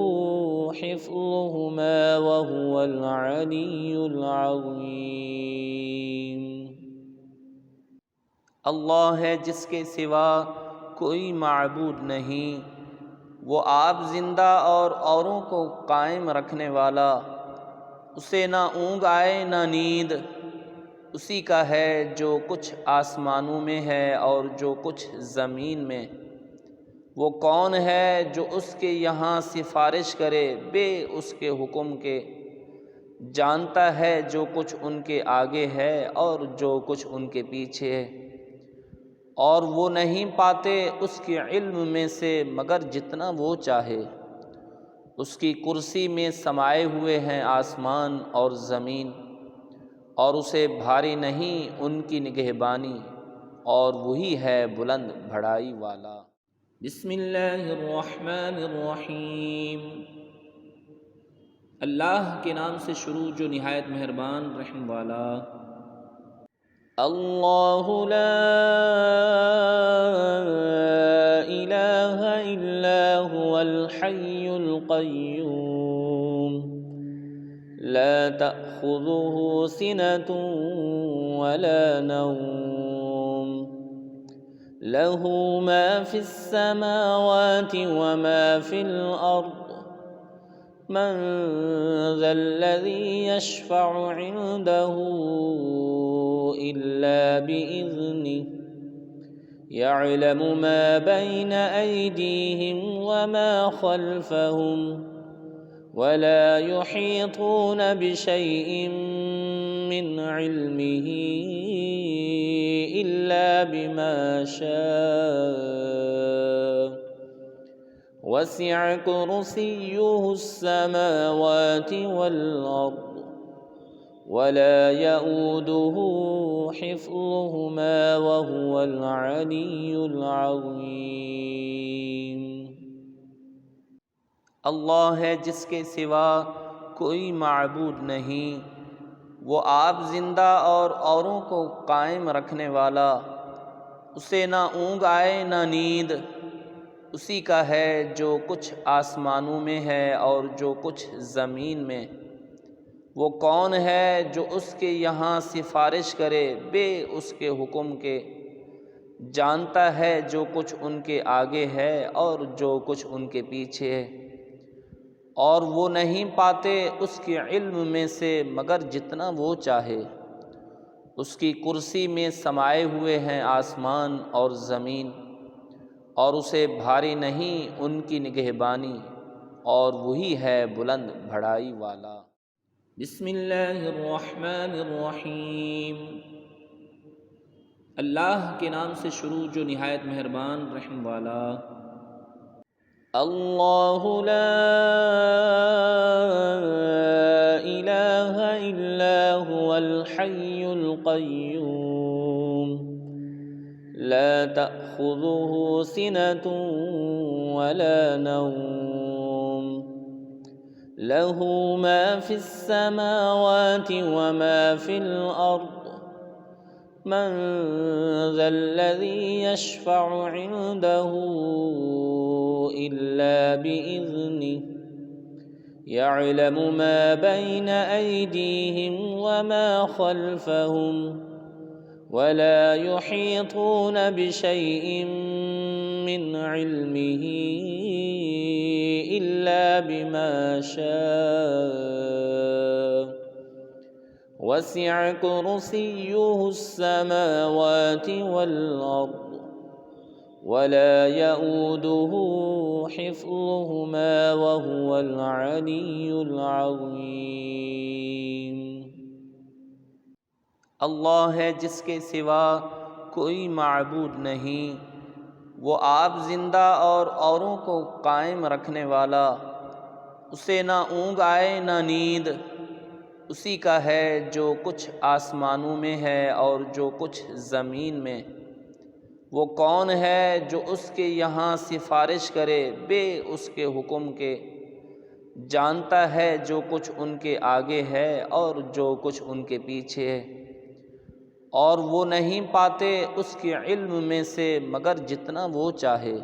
حفظهما وهو العلي العظيم۔ اللہ ہے جس کے سوا کوئی معبود نہیں، وہ آپ زندہ اور اوروں کو قائم رکھنے والا، اسے نہ اونگ آئے نہ نیند، اسی کا ہے جو کچھ آسمانوں میں ہے اور جو کچھ زمین میں۔ وہ کون ہے جو اس کے یہاں سفارش کرے بے اس کے حکم کے؟ جانتا ہے جو کچھ ان کے آگے ہے اور جو کچھ ان کے پیچھے ہے، اور وہ نہیں پاتے اس کے علم میں سے مگر جتنا وہ چاہے۔ اس کی کرسی میں سمائے ہوئے ہیں آسمان اور زمین، اور اسے بھاری نہیں ان کی نگہبانی، اور وہی ہے بلند بڑائی والا۔ بسم اللہ الرحمن الرحیم۔ اللہ کے نام سے شروع جو نہایت مہربان رحم والا۔ اللہ لا الہ الا هو الحی القیوم لا تأخذه سنة ولا نوم له ما في السماوات وما في الأرض من ذا الذي يشفع عنده إلا بإذنه يعلم ما بين أيديهم وما خلفهم ولا يحيطون بشيء من علمه إلا بما شاء وسع كرسيه السماوات والأرض ولا يؤوده حفظهما وهو العلي العظيم۔ اللہ ہے جس کے سوا کوئی معبود نہیں، وہ آپ زندہ اور اوروں کو قائم رکھنے والا، اسے نہ اونگ آئے نہ نیند، اسی کا ہے جو کچھ آسمانوں میں ہے اور جو کچھ زمین میں۔ وہ کون ہے جو اس کے یہاں سفارش کرے بے اس کے حکم کے؟ جانتا ہے جو کچھ ان کے آگے ہے اور جو کچھ ان کے پیچھے ہے، اور وہ نہیں پاتے اس کے علم میں سے مگر جتنا وہ چاہے۔ اس کی کرسی میں سمائے ہوئے ہیں آسمان اور زمین، اور اسے بھاری نہیں ان کی نگہبانی، اور وہی ہے بلند بڑائی والا۔ بسم اللہ الرحمن الرحیم۔ اللہ کے نام سے شروع جو نہایت مہربان رحم والا۔ اللہ لا الہ الا هو الحی القیوم لا تأخذه سنة ولا نوم له ما في السماوات وما في الأرض من ذا الذي يشفع عنده إلا بإذنه يعلم ما بين أيديهم وما خلفهم ولا يحيطون بشيء من علمه إلا بما شاء وسع كرسيه السماوات والأرض ولا يؤوده حفظهما وهو العلي العظيم۔ اللہ ہے جس کے سوا کوئی معبود نہیں، وہ آپ زندہ اور اوروں کو قائم رکھنے والا، اسے نہ اونگ آئے نہ نیند، اسی کا ہے جو کچھ آسمانوں میں ہے اور جو کچھ زمین میں۔ وہ کون ہے جو اس کے یہاں سفارش کرے بے اس کے حکم کے؟ جانتا ہے جو کچھ ان کے آگے ہے اور جو کچھ ان کے پیچھے ہے، اور وہ نہیں پاتے اس کے علم میں سے مگر جتنا وہ چاہے۔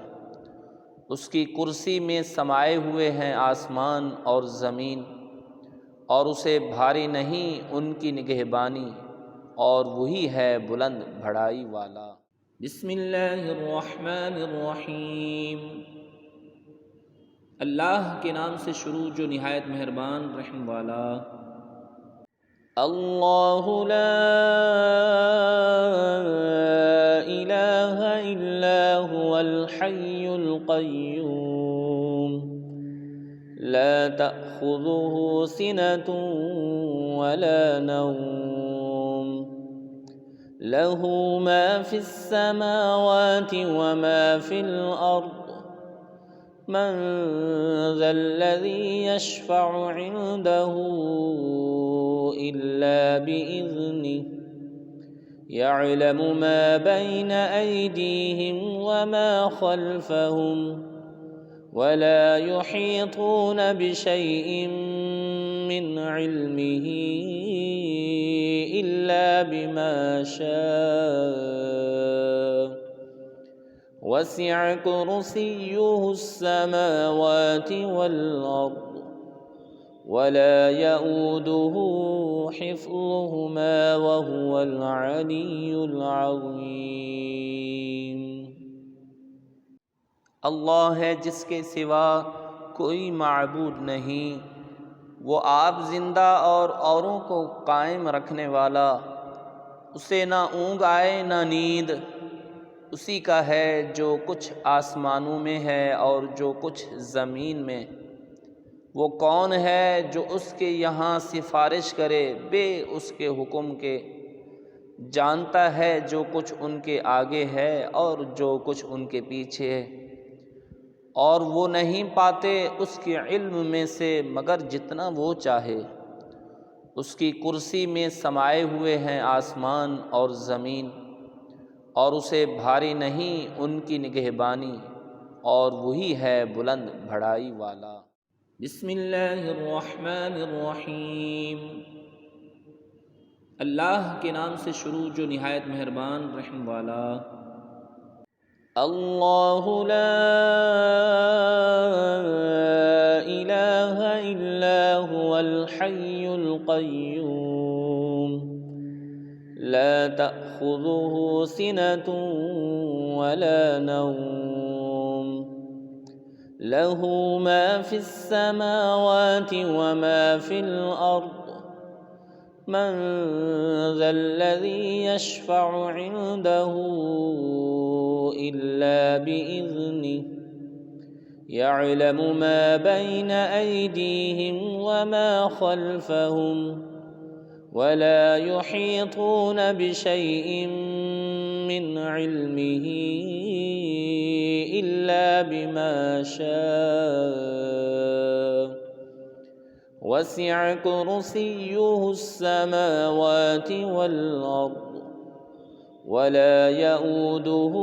اس کی کرسی میں سمائے ہوئے ہیں آسمان اور زمین، اور اسے بھاری نہیں ان کی نگہبانی، اور وہی ہے بلند بڑائی والا۔ بسم اللہ الرحمن الرحیم۔ اللہ کے نام سے شروع جو نہایت مہربان رحم والا۔ اللہ لا الہ الا هو الحی القیوم لا تأخذه سنة ولا نوم له ما في السماوات وما في الأرض من ذا الذي يشفع عنده إلا بإذنه يعلم ما بين أيديهم وما خلفهم ولا يحيطون بشيء من علمه إلا بما شاء وسع كرسيه السماوات والأرض ولا يؤوده حفظهما وهو العلي العظيم۔ اللہ ہے جس کے سوا کوئی معبود نہیں، وہ آپ زندہ اور اوروں کو قائم رکھنے والا، اسے نہ اونگ آئے نہ نیند، اسی کا ہے جو کچھ آسمانوں میں ہے اور جو کچھ زمین میں۔ وہ کون ہے جو اس کے یہاں سفارش کرے بے اس کے حکم کے؟ جانتا ہے جو کچھ ان کے آگے ہے اور جو کچھ ان کے پیچھے ہے، اور وہ نہیں پاتے اس کے علم میں سے مگر جتنا وہ چاہے۔ اس کی کرسی میں سمائے ہوئے ہیں آسمان اور زمین، اور اسے بھاری نہیں ان کی نگہبانی، اور وہی ہے بلند بڑائی والا۔ بسم اللہ الرحمن الرحیم۔ اللہ کے نام سے شروع جو نہایت مہربان رحم والا۔ اللہ لا الہ الا هو الحی القیوم لا تأخذه سنة ولا نوم له ما في السماوات وما في الأرض من ذا الذي يشفع عنده إلا بإذنه يعلم ما بين أيديهم وما خلفهم ولا يحيطون بشيء من علمه إلا بما شاء وسع كرسيه السماوات والأرض ولا يؤوده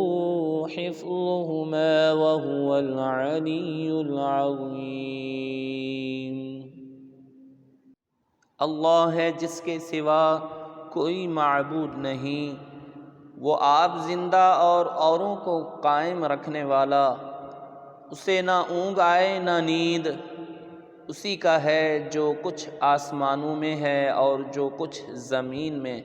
حفظهما وهو العلي العظيم۔ اللہ ہے جس کے سوا کوئی معبود نہیں، وہ آپ زندہ اور اوروں کو قائم رکھنے والا، اسے نہ اونگ آئے نہ نیند، اسی کا ہے جو کچھ آسمانوں میں ہے اور جو کچھ زمین میں۔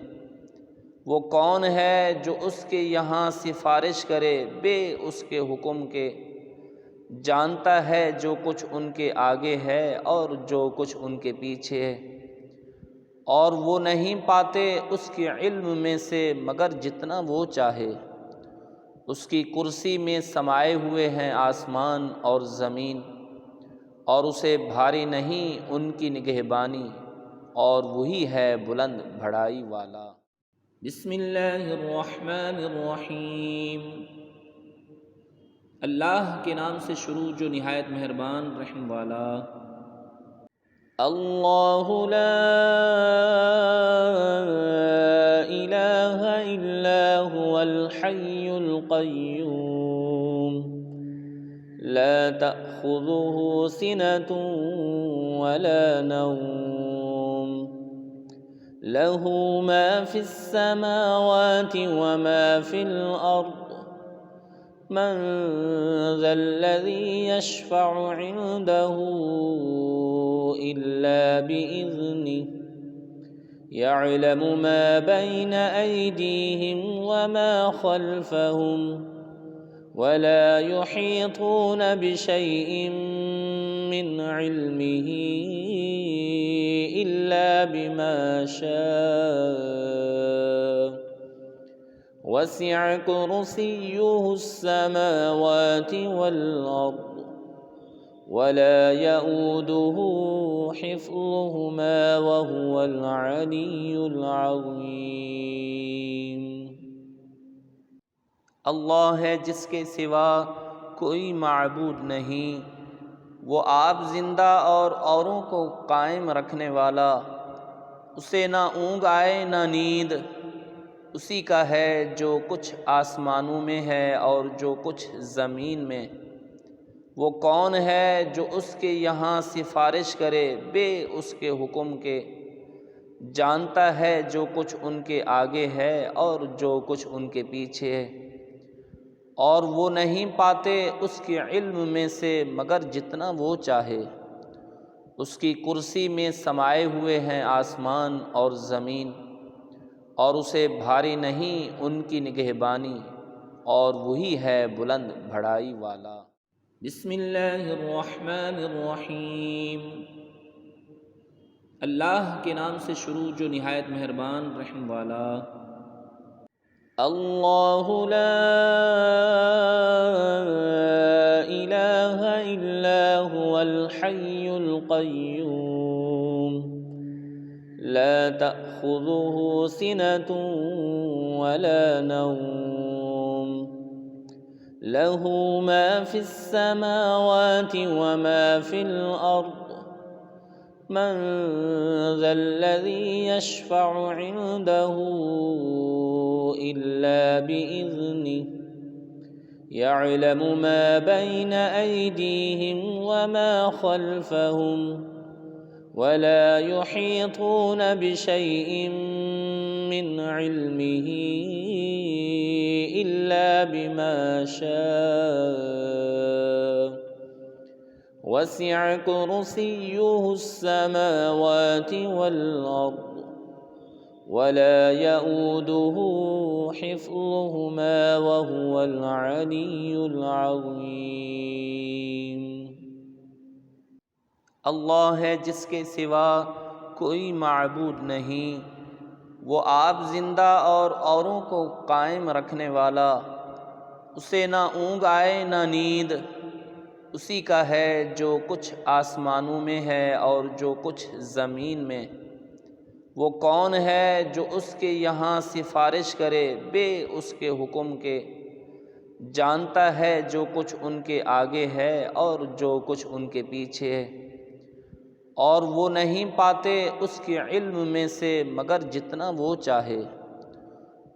وہ کون ہے جو اس کے یہاں سفارش کرے بے اس کے حکم کے؟ جانتا ہے جو کچھ ان کے آگے ہے اور جو کچھ ان کے پیچھے ہے، اور وہ نہیں پاتے اس کے علم میں سے مگر جتنا وہ چاہے۔ اس کی کرسی میں سمائے ہوئے ہیں آسمان اور زمین، اور اسے بھاری نہیں ان کی نگہبانی، اور وہی ہے بلند بڑائی والا۔ بسم اللہ الرحمن الرحیم۔ اللہ کے نام سے شروع جو نہایت مہربان رحم والا۔ اللہ لا الہ الا هو الحی القیوم لا تأخذه سنة ولا نوم له ما في السماوات وما في الأرض من ذا الذي يشفع عنده إلا بإذنه يعلم ما بين أيديهم وما خلفهم ولا يحيطون بشيء من علمه إلا بما شاء وسع كرسيه السماوات والأرض ولا يؤوده حفظهما وهو العلي العظيم۔ اللہ ہے جس کے سوا کوئی معبود نہیں، وہ آپ زندہ اور اوروں کو قائم رکھنے والا، اسے نہ اونگ آئے نہ نیند، اسی کا ہے جو کچھ آسمانوں میں ہے اور جو کچھ زمین میں۔ وہ کون ہے جو اس کے یہاں سفارش کرے بے اس کے حکم کے؟ جانتا ہے جو کچھ ان کے آگے ہے اور جو کچھ ان کے پیچھے ہے، اور وہ نہیں پاتے اس کے علم میں سے مگر جتنا وہ چاہے۔ اس کی کرسی میں سمائے ہوئے ہیں آسمان اور زمین، اور اسے بھاری نہیں ان کی نگہبانی، اور وہی ہے بلند بڑائی والا۔ بسم اللہ الرحمن الرحیم۔ اللہ کے نام سے شروع جو نہایت مہربان رحم والا۔ اللہ لا الہ الا هو الحی القیوم لا تأخذه سنة ولا نوم له ما في السماوات وما في الأرض من ذا الذي يشفع عنده إلا بإذنه يعلم ما بين أيديهم وما خلفهم ولا يحيطون بشيء من علمه إلا بما شاء وسع كرسيه السماوات والأرض ولا يؤوده حفظهما وهو العلي العظيم۔ اللہ ہے جس کے سوا کوئی معبود نہیں، وہ آپ زندہ اور اوروں کو قائم رکھنے والا، اسے نہ اونگ آئے نہ نیند، اسی کا ہے جو کچھ آسمانوں میں ہے اور جو کچھ زمین میں۔ وہ کون ہے جو اس کے یہاں سفارش کرے بے اس کے حکم کے؟ جانتا ہے جو کچھ ان کے آگے ہے اور جو کچھ ان کے پیچھے ہے، اور وہ نہیں پاتے اس کے علم میں سے مگر جتنا وہ چاہے۔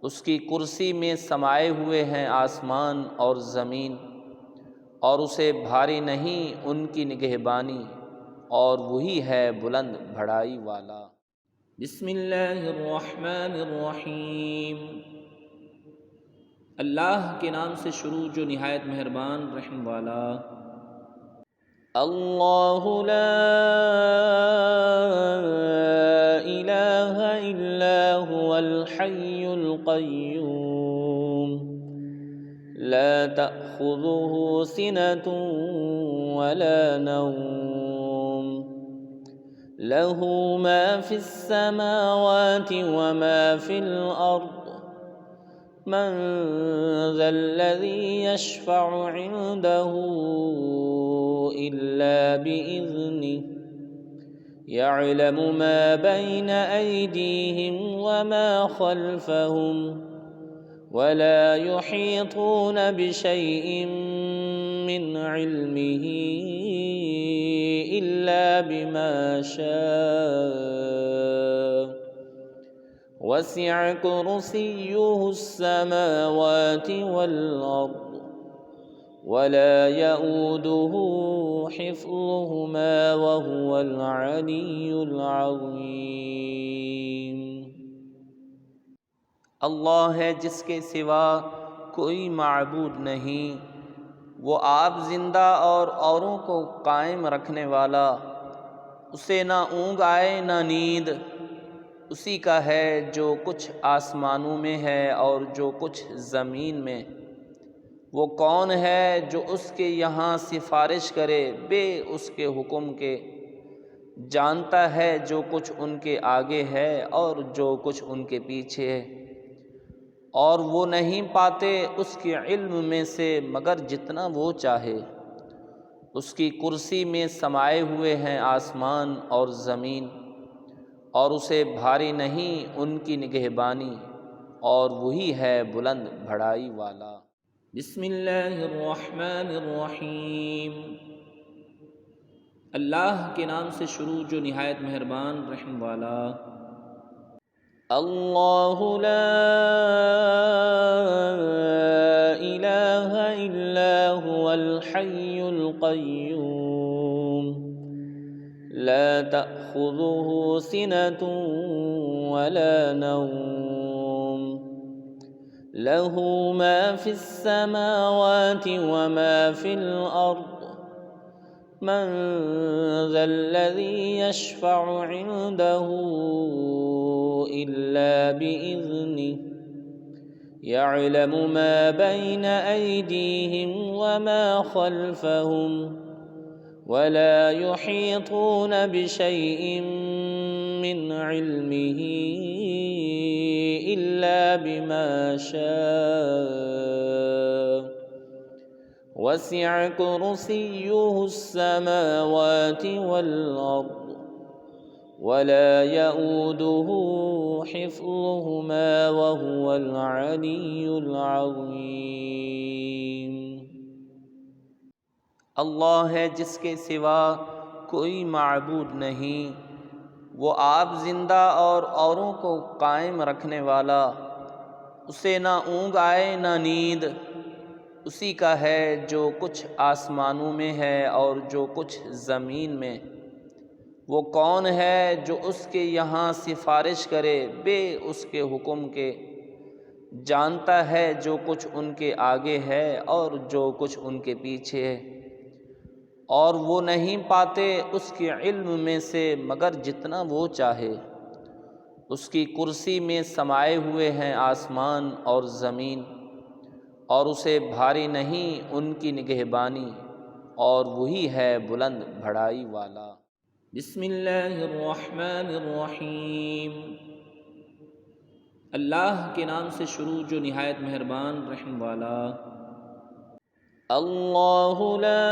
اس کی کرسی میں سمائے ہوئے ہیں آسمان اور زمین، اور اسے بھاری نہیں ان کی نگہبانی، اور وہی ہے بلند بڑائی والا۔ بسم اللہ الرحمن الرحیم۔ اللہ کے نام سے شروع جو نہایت مہربان رحم والا۔ اللہ لا الہ الا هو الحی القیوم لا تأخذه سنة ولا نوم له ما في السماوات وما في الأرض من ذا الذي يشفع عنده إلا بإذنه يعلم ما بين أيديهم وما خلفهم ولا يحيطون بشيء من علمه إلا بما شاء وسع كرسيه السماوات والأرض ولا يؤوده حفظهما وهو العلي العظيم۔ اللہ ہے جس کے سوا کوئی معبود نہیں، وہ آپ زندہ اور اوروں کو قائم رکھنے والا، اسے نہ اونگ آئے نہ نیند، اسی کا ہے جو کچھ آسمانوں میں ہے اور جو کچھ زمین میں۔ وہ کون ہے جو اس کے یہاں سفارش کرے بے اس کے حکم کے؟ جانتا ہے جو کچھ ان کے آگے ہے اور جو کچھ ان کے پیچھے ہے، اور وہ نہیں پاتے اس کے علم میں سے مگر جتنا وہ چاہے۔ اس کی کرسی میں سمائے ہوئے ہیں آسمان اور زمین، اور اسے بھاری نہیں ان کی نگہبانی، اور وہی ہے بلند بڑائی والا۔ بسم اللہ الرحمن الرحیم۔ اللہ کے نام سے شروع جو نہایت مہربان رحم والا۔ اللہ لا الہ الا هو الحی القیوم لا تأخذه سنة ولا نوم له ما في السماوات وما في الأرض من ذا الذي يشفع عنده إلا بإذنه يعلم ما بين أيديهم وما خلفهم ولا يحيطون بشيء من علمه إلا بما شاء وسع كرسيه السماوات والأرض ولا يؤوده حفظهما وهو العلي العظيم۔ اللہ ہے جس کے سوا کوئی معبود نہیں، وہ آپ زندہ اور اوروں کو قائم رکھنے والا، اسے نہ اونگ آئے نہ نیند۔ اسی کا ہے جو کچھ آسمانوں میں ہے اور جو کچھ زمین میں۔ وہ کون ہے جو اس کے یہاں سفارش کرے بے اس کے حکم کے؟ جانتا ہے جو کچھ ان کے آگے ہے اور جو کچھ ان کے پیچھے ہے، اور وہ نہیں پاتے اس کے علم میں سے مگر جتنا وہ چاہے۔ اس کی کرسی میں سمائے ہوئے ہیں آسمان اور زمین، اور اسے بھاری نہیں ان کی نگہبانی، اور وہی ہے بلند بڑائی والا۔ بسم اللہ الرحمن الرحیم۔ اللہ کے نام سے شروع جو نہایت مہربان رحم والا۔ اللہ لا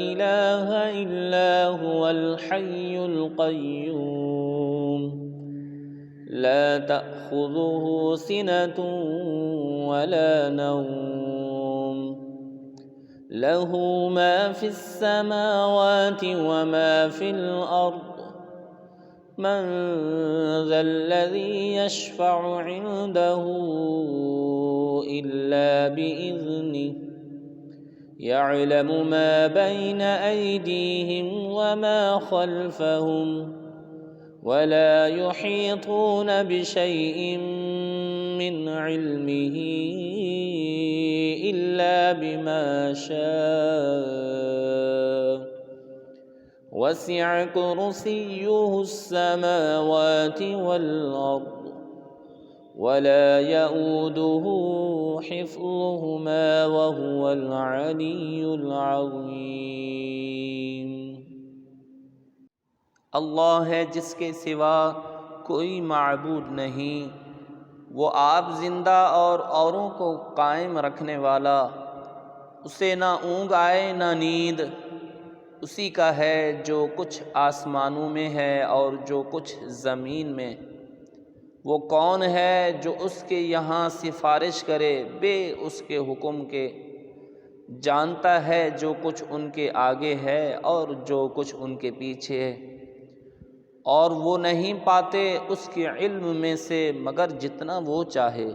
الہ الا هو الحی القیوم لا تأخذه سنة ولا نوم له ما في السماوات وما في الأرض من ذا الذي يشفع عنده إلا بإذنه يعلم ما بين أيديهم وما خلفهم ولا يحيطون بشيء من علمه إلا بما شاء وسع كرسيه السماوات والأرض ولا يؤوده حفظهما وهو العلي العظيم۔ اللہ ہے جس کے سوا کوئی معبود نہیں، وہ آپ زندہ اور اوروں کو قائم رکھنے والا، اسے نہ اونگ آئے نہ نیند۔ اسی کا ہے جو کچھ آسمانوں میں ہے اور جو کچھ زمین میں۔ وہ کون ہے جو اس کے یہاں سفارش کرے بے اس کے حکم کے؟ جانتا ہے جو کچھ ان کے آگے ہے اور جو کچھ ان کے پیچھے ہے، اور وہ نہیں پاتے اس کے علم میں سے مگر جتنا وہ چاہے۔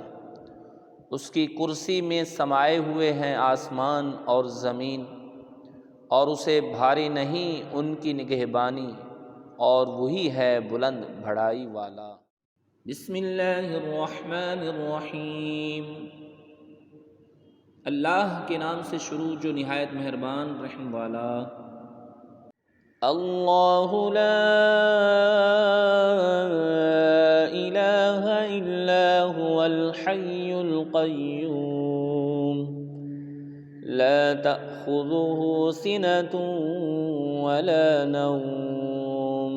اس کی کرسی میں سمائے ہوئے ہیں آسمان اور زمین، اور اسے بھاری نہیں ان کی نگہبانی، اور وہی ہے بلند بڑائی والا۔ بسم اللہ الرحمن الرحیم۔ اللہ کے نام سے شروع جو نہایت مہربان رحم والا۔ اللہ لا الہ الا هو الحی القیوم لا تأخذه سنة ولا نوم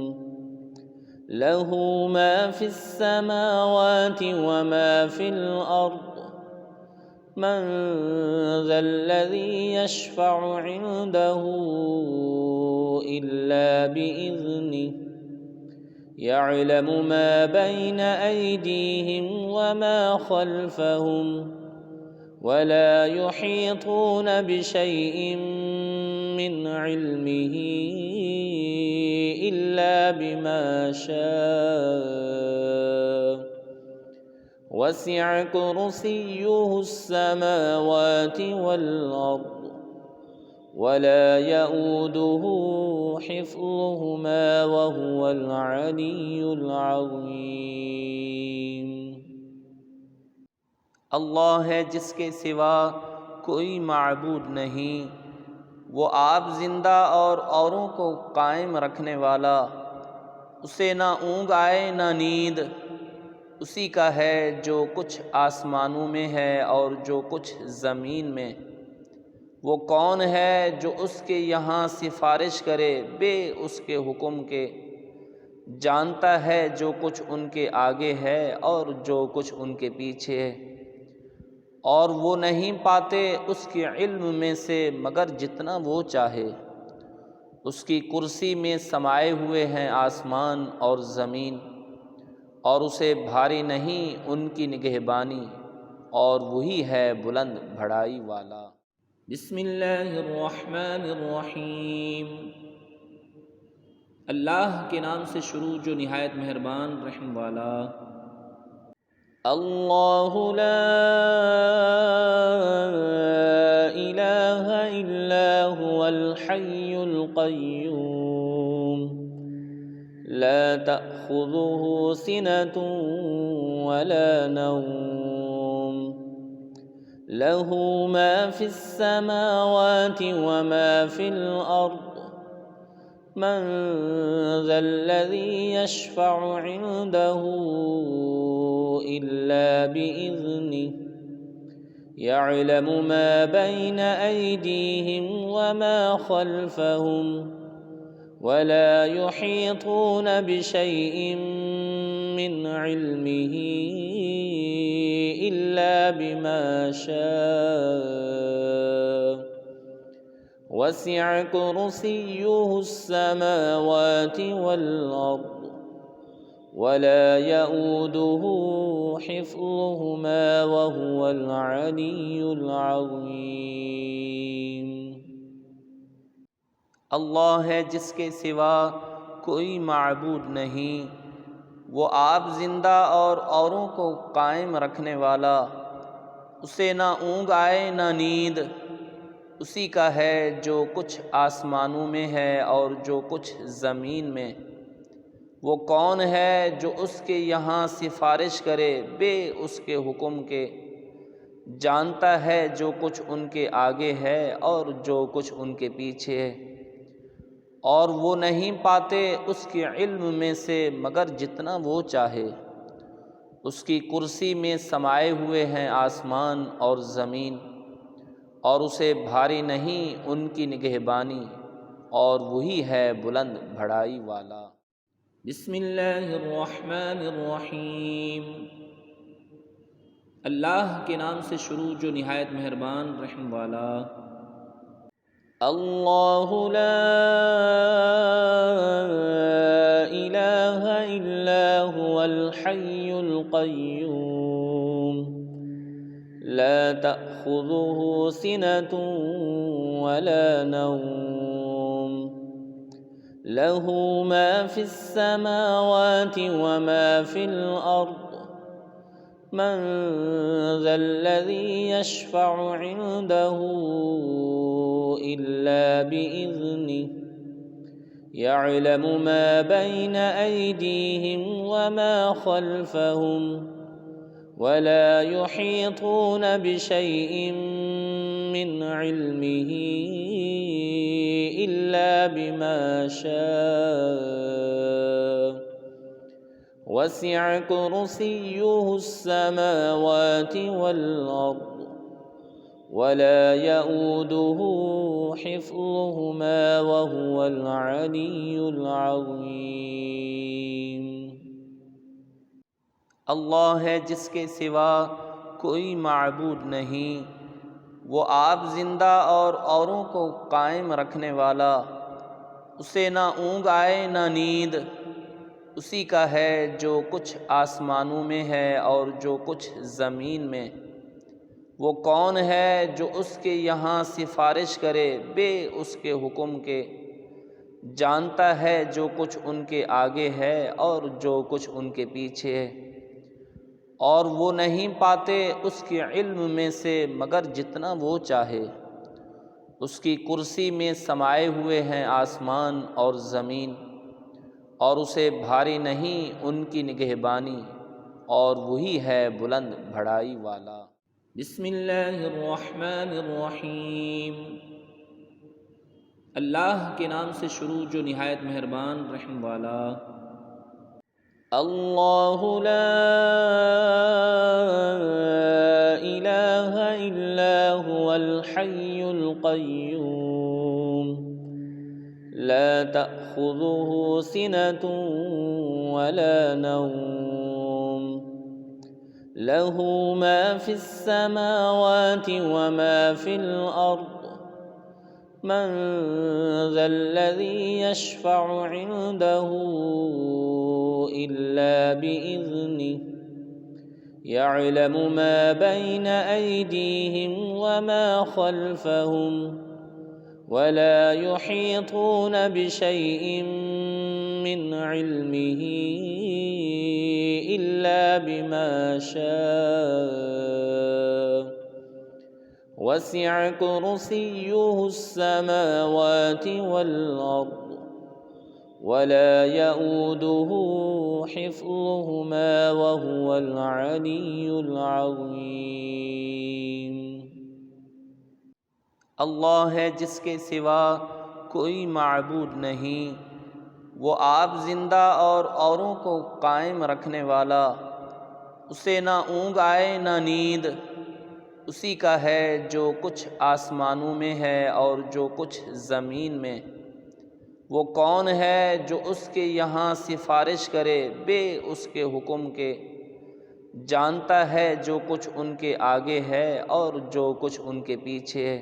له ما في السماوات وما في الأرض من ذا الذي يشفع عنده إلا بإذنه يعلم ما بين أيديهم وما خلفهم ولا يحيطون بشيء من علمه إلا بما شاء وسع كرسيه السماوات والأرض ولا يؤوده حفظهما وهو العلي العظيم۔ اللہ ہے جس کے سوا کوئی معبود نہیں، وہ آپ زندہ اور اوروں کو قائم رکھنے والا، اسے نہ اونگ آئے نہ نیند، اسی کا ہے جو کچھ آسمانوں میں ہے اور جو کچھ زمین میں۔ وہ کون ہے جو اس کے یہاں سفارش کرے بے اس کے حکم کے؟ جانتا ہے جو کچھ ان کے آگے ہے اور جو کچھ ان کے پیچھے ہے، اور وہ نہیں پاتے اس کے علم میں سے مگر جتنا وہ چاہے۔ اس کی کرسی میں سمائے ہوئے ہیں آسمان اور زمین، اور اسے بھاری نہیں ان کی نگہبانی، اور وہی ہے بلند بڑائی والا۔ بسم اللہ الرحمن الرحیم۔ اللہ کے نام سے شروع جو نہایت مہربان رحم والا۔ اللہ لا الہ الا هو الحی القیوم لا تأخذه سنة ولا نوم له ما في السماوات وما في الأرض من ذا الذي يشفع عنده إلا بإذنه يعلم ما بين أيديهم وما خلفهم ولا يحيطون بشيء من علمه إلا بما شاء وسع كرسيه السماوات والأرض ولا يؤوده حفظهما وهو العلي العظيم۔ اللہ ہے جس کے سوا کوئی معبود نہیں، وہ آپ زندہ اور اوروں کو قائم رکھنے والا، اسے نہ اونگ آئے نہ نیند، اسی کا ہے جو کچھ آسمانوں میں ہے اور جو کچھ زمین میں۔ وہ کون ہے جو اس کے یہاں سفارش کرے بے اس کے حکم کے؟ جانتا ہے جو کچھ ان کے آگے ہے اور جو کچھ ان کے پیچھے ہے، اور وہ نہیں پاتے اس کے علم میں سے مگر جتنا وہ چاہے۔ اس کی کرسی میں سمائے ہوئے ہیں آسمان اور زمین، اور اسے بھاری نہیں ان کی نگہبانی، اور وہی ہے بلند بڑائی والا۔ بسم اللہ الرحمن الرحیم۔ اللہ کے نام سے شروع جو نہایت مہربان رحم والا۔ اللہ لا الہ الا هو الحی القیوم لا تأخذه سنة ولا نوم له ما في السماوات وما في الأرض من ذا الذي يشفع عنده إلا بإذنه يعلم ما بين أيديهم وما خلفهم ولا يحيطون بشيء من علمه إلا بما شاء وسع كرسيه السماوات والأرض ولا يؤوده حفظهما وهو العلي العظيم۔ اللہ ہے جس کے سوا کوئی معبود نہیں، وہ آپ زندہ اور اوروں کو قائم رکھنے والا، اسے نہ اونگ آئے نہ نیند، اسی کا ہے جو کچھ آسمانوں میں ہے اور جو کچھ زمین میں۔ وہ کون ہے جو اس کے یہاں سفارش کرے بے اس کے حکم کے؟ جانتا ہے جو کچھ ان کے آگے ہے اور جو کچھ ان کے پیچھے ہے، اور وہ نہیں پاتے اس کے علم میں سے مگر جتنا وہ چاہے۔ اس کی کرسی میں سمائے ہوئے ہیں آسمان اور زمین، اور اسے بھاری نہیں ان کی نگہبانی، اور وہی ہے بلند بڑائی والا۔ بسم اللہ الرحمن الرحیم۔ اللہ کے نام سے شروع جو نہایت مہربان رحم والا۔ اللہ لا الہ الا هو الحی القیوم لا تأخذه سنة ولا نوم له ما في السماوات وما في الأرض من ذا الذي يشفع عنده إلا بإذنه يعلم ما بين أيديهم وما خلفهم ولا يحيطون بشيء من علمه إلا بما شاء وسع كرسيه السماوات والأرض ولا يؤوده حفظهما وهو العلي العظيم۔ اللہ ہے جس کے سوا کوئی معبود نہیں، وہ آپ زندہ اور اوروں کو قائم رکھنے والا، اسے نہ اونگ آئے نہ نیند، اسی کا ہے جو کچھ آسمانوں میں ہے اور جو کچھ زمین میں۔ وہ کون ہے جو اس کے یہاں سفارش کرے بے اس کے حکم کے؟ جانتا ہے جو کچھ ان کے آگے ہے اور جو کچھ ان کے پیچھے ہے،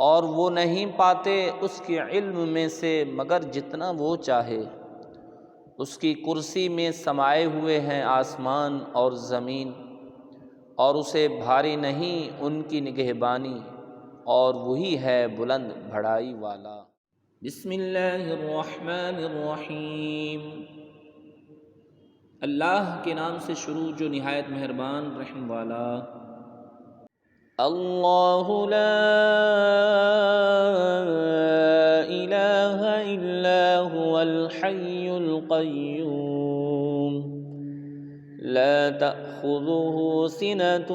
اور وہ نہیں پاتے اس کے علم میں سے مگر جتنا وہ چاہے۔ اس کی کرسی میں سمائے ہوئے ہیں آسمان اور زمین، اور اسے بھاری نہیں ان کی نگہبانی، اور وہی ہے بلند بڑائی والا۔ بسم اللہ الرحمن الرحیم۔ اللہ کے نام سے شروع جو نہایت مہربان رحم والا۔ اللہ لا الہ الا هو الحی القیوم لا تأخذه سنة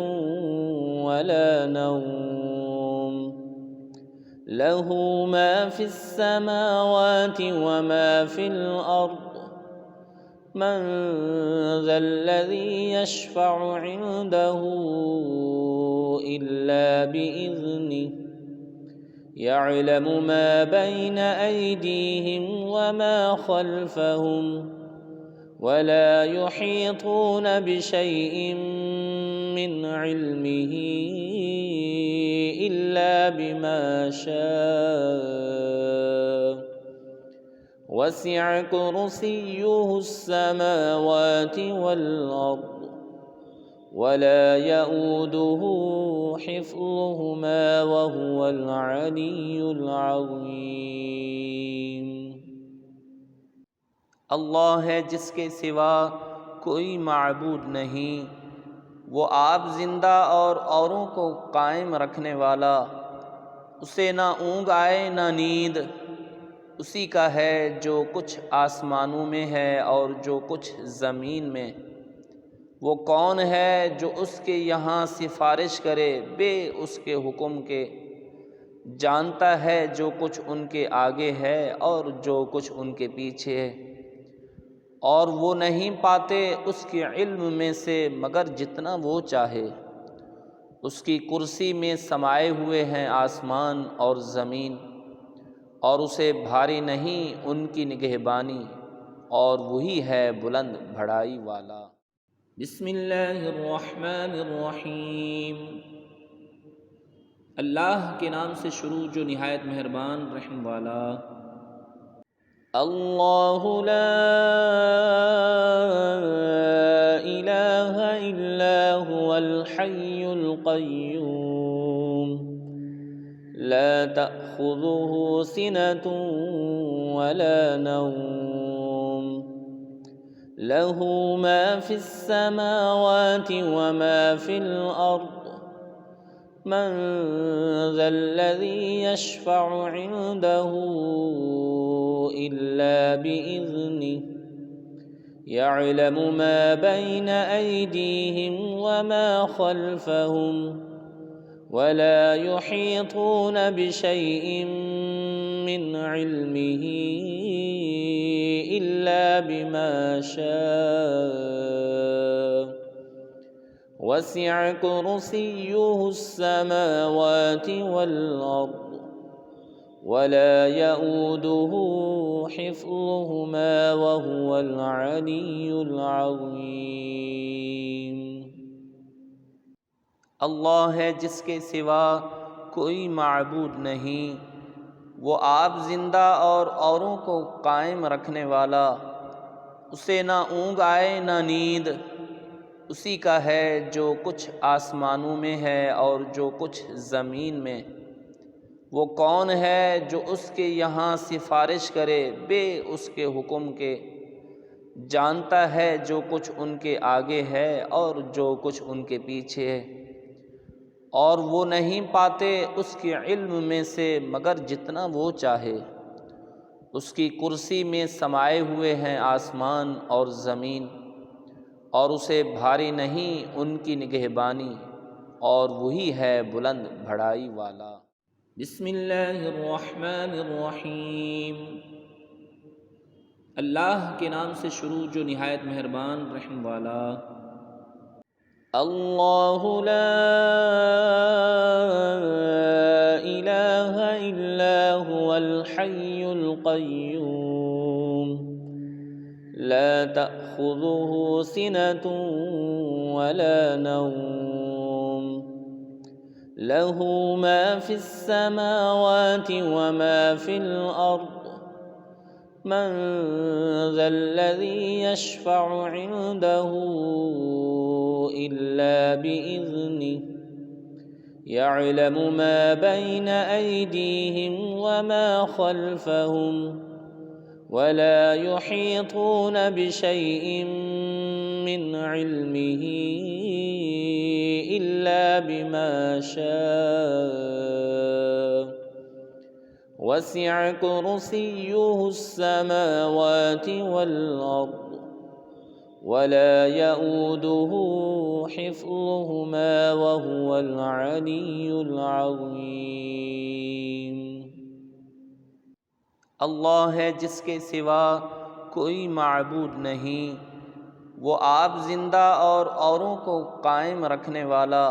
ولا نوم له ما في السماوات وما في الأرض من ذا الذي يشفع عنده إلا بإذنه يعلم ما بين أيديهم وما خلفهم ولا يحيطون بشيء من علمه إلا بما شاء وسع كرسيه السماوات والأرض ولا يؤوده حفظهما وهو العلي العظيم۔ اللہ ہے جس کے سوا کوئی معبود نہیں، وہ آپ زندہ اور اوروں کو قائم رکھنے والا، اسے نہ اونگ آئے نہ نیند، اسی کا ہے جو کچھ آسمانوں میں ہے اور جو کچھ زمین میں۔ وہ کون ہے جو اس کے یہاں سفارش کرے بے اس کے حکم کے؟ جانتا ہے جو کچھ ان کے آگے ہے اور جو کچھ ان کے پیچھے ہے، اور وہ نہیں پاتے اس کے علم میں سے مگر جتنا وہ چاہے۔ اس کی کرسی میں سمائے ہوئے ہیں آسمان اور زمین، اور اسے بھاری نہیں ان کی نگہبانی، اور وہی ہے بلند بڑائی والا۔ بسم اللہ الرحمن الرحیم۔ اللہ کے نام سے شروع جو نہایت مہربان رحم والا۔ اللہ لا الہ الا هو الحی القیوم لا تأخذه سنة ولا نوم له ما في السماوات وما في الأرض من ذا الذي يشفع عنده إلا بإذنه يعلم ما بين أيديهم وما خلفهم ولا يحيطون بشيء من علمه إلا بما شاء وسع كرسيه السماوات والأرض ولا يؤوده حفظهما وهو العلي العظيم۔ اللہ ہے جس کے سوا کوئی معبود نہیں، وہ آپ زندہ اور اوروں کو قائم رکھنے والا، اسے نہ اونگ آئے نہ نیند، اسی کا ہے جو کچھ آسمانوں میں ہے اور جو کچھ زمین میں۔ وہ کون ہے جو اس کے یہاں سفارش کرے بے اس کے حکم کے؟ جانتا ہے جو کچھ ان کے آگے ہے اور جو کچھ ان کے پیچھے ہے، اور وہ نہیں پاتے اس کے علم میں سے مگر جتنا وہ چاہے۔ اس کی کرسی میں سمائے ہوئے ہیں آسمان اور زمین، اور اسے بھاری نہیں ان کی نگہبانی، اور وہی ہے بلند بڑائی والا۔ بسم اللہ الرحمن الرحیم۔ اللہ کے نام سے شروع جو نہایت مہربان رحم والا۔ اللہ لا الہ الا هو الحی القیوم لا تأخذه سنة ولا نوم له ما في السماوات وما في الأرض من ذا الذي يشفع عنده إلا بإذنه يعلم ما بين أيديهم وما خلفهم ولا يحيطون بشيء من علمه إلا بما شاء وسع كرسيه السماوات والأرض ولا يؤوده حفظهما وهو العلي العظيم۔ اللہ ہے جس کے سوا کوئی معبود نہیں، وہ آپ زندہ اور اوروں کو قائم رکھنے والا،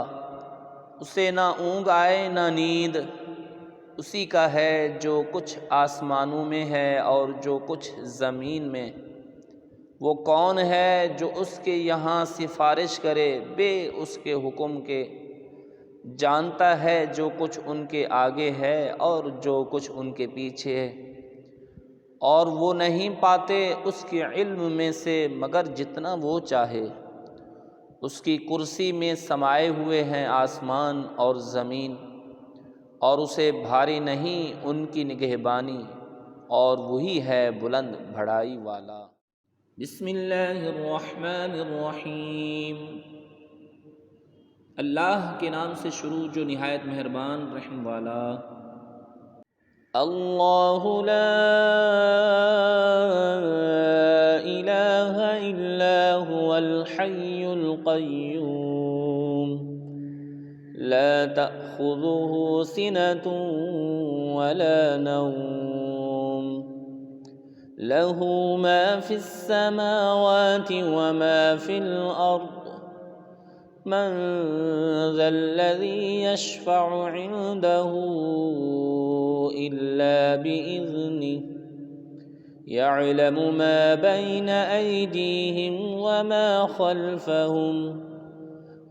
اسے نہ اونگ آئے نہ نیند، اسی کا ہے جو کچھ آسمانوں میں ہے اور جو کچھ زمین میں۔ وہ کون ہے جو اس کے یہاں سفارش کرے بے اس کے حکم کے؟ جانتا ہے جو کچھ ان کے آگے ہے اور جو کچھ ان کے پیچھے ہے، اور وہ نہیں پاتے اس کے علم میں سے مگر جتنا وہ چاہے۔ اس کی کرسی میں سمائے ہوئے ہیں آسمان اور زمین، اور اسے بھاری نہیں ان کی نگہبانی، اور وہی ہے بلند بڑائی والا۔ بسم اللہ الرحمن الرحیم۔ اللہ کے نام سے شروع جو نہایت مہربان رحم والا۔ اللہ لا الہ الا هو الحی القیوم لا لا تأخذه سنة ولا نوم له ما في السماوات وما في الأرض من ذا الذي يشفع عنده إلا بإذنه يعلم ما بين أيديهم وما خلفهم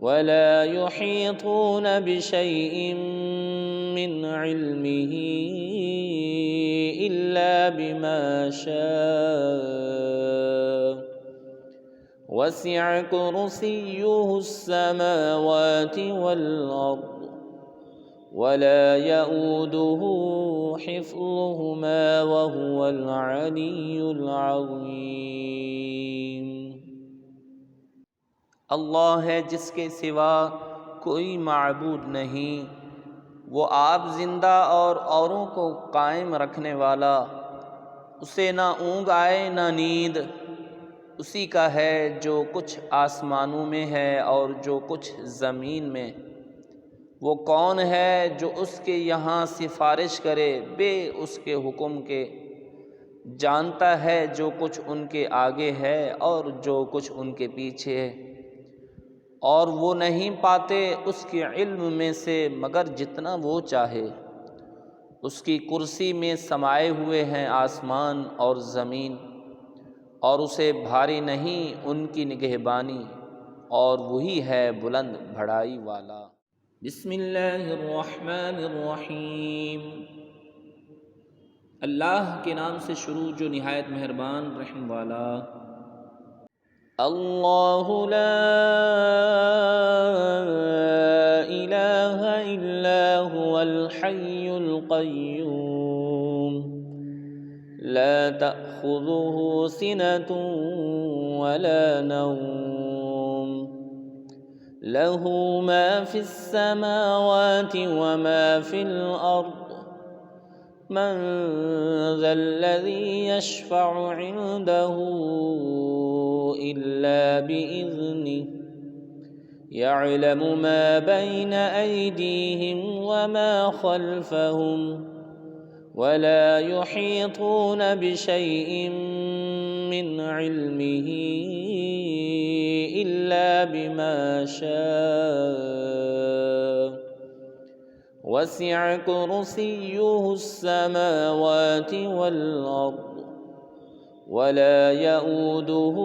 ولا يحيطون بشيء من علمه إلا بما شاء وسع كرسيه السماوات والأرض ولا يؤوده حفظهما وهو العلي العظيم۔ اللہ ہے جس کے سوا کوئی معبود نہیں، وہ آپ زندہ اور اوروں کو قائم رکھنے والا، اسے نہ اونگ آئے نہ نیند، اسی کا ہے جو کچھ آسمانوں میں ہے اور جو کچھ زمین میں۔ وہ کون ہے جو اس کے یہاں سفارش کرے بے اس کے حکم کے؟ جانتا ہے جو کچھ ان کے آگے ہے اور جو کچھ ان کے پیچھے ہے، اور وہ نہیں پاتے اس کے علم میں سے مگر جتنا وہ چاہے۔ اس کی کرسی میں سمائے ہوئے ہیں آسمان اور زمین، اور اسے بھاری نہیں ان کی نگہبانی، اور وہی ہے بلند بڑائی والا۔ بسم اللہ الرحمن الرحیم۔ اللہ کے نام سے شروع جو نہایت مہربان رحم والا۔ اللہ لا الہ الا هو الحی القیوم لا تأخذه سنة ولا نوم له ما في السماوات وما في الأرض من ذا الذي يشفع عنده إلا بإذنه يعلم ما بين أيديهم وما خلفهم ولا يحيطون بشيء من علمه إلا بما شاء وسع كرسيه السماوات والأرض ولا يؤوده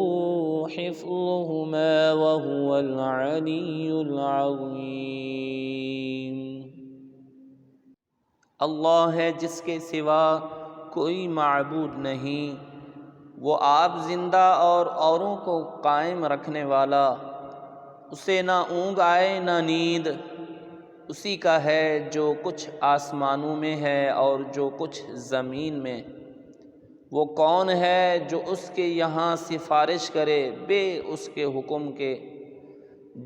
حفظهما وهو العلي العظيم۔ اللہ ہے جس کے سوا کوئی معبود نہیں، وہ آپ زندہ اور اوروں کو قائم رکھنے والا، اسے نہ اونگ آئے نہ نیند، اسی کا ہے جو کچھ آسمانوں میں ہے اور جو کچھ زمین میں۔ وہ کون ہے جو اس کے یہاں سفارش کرے بے اس کے حکم کے؟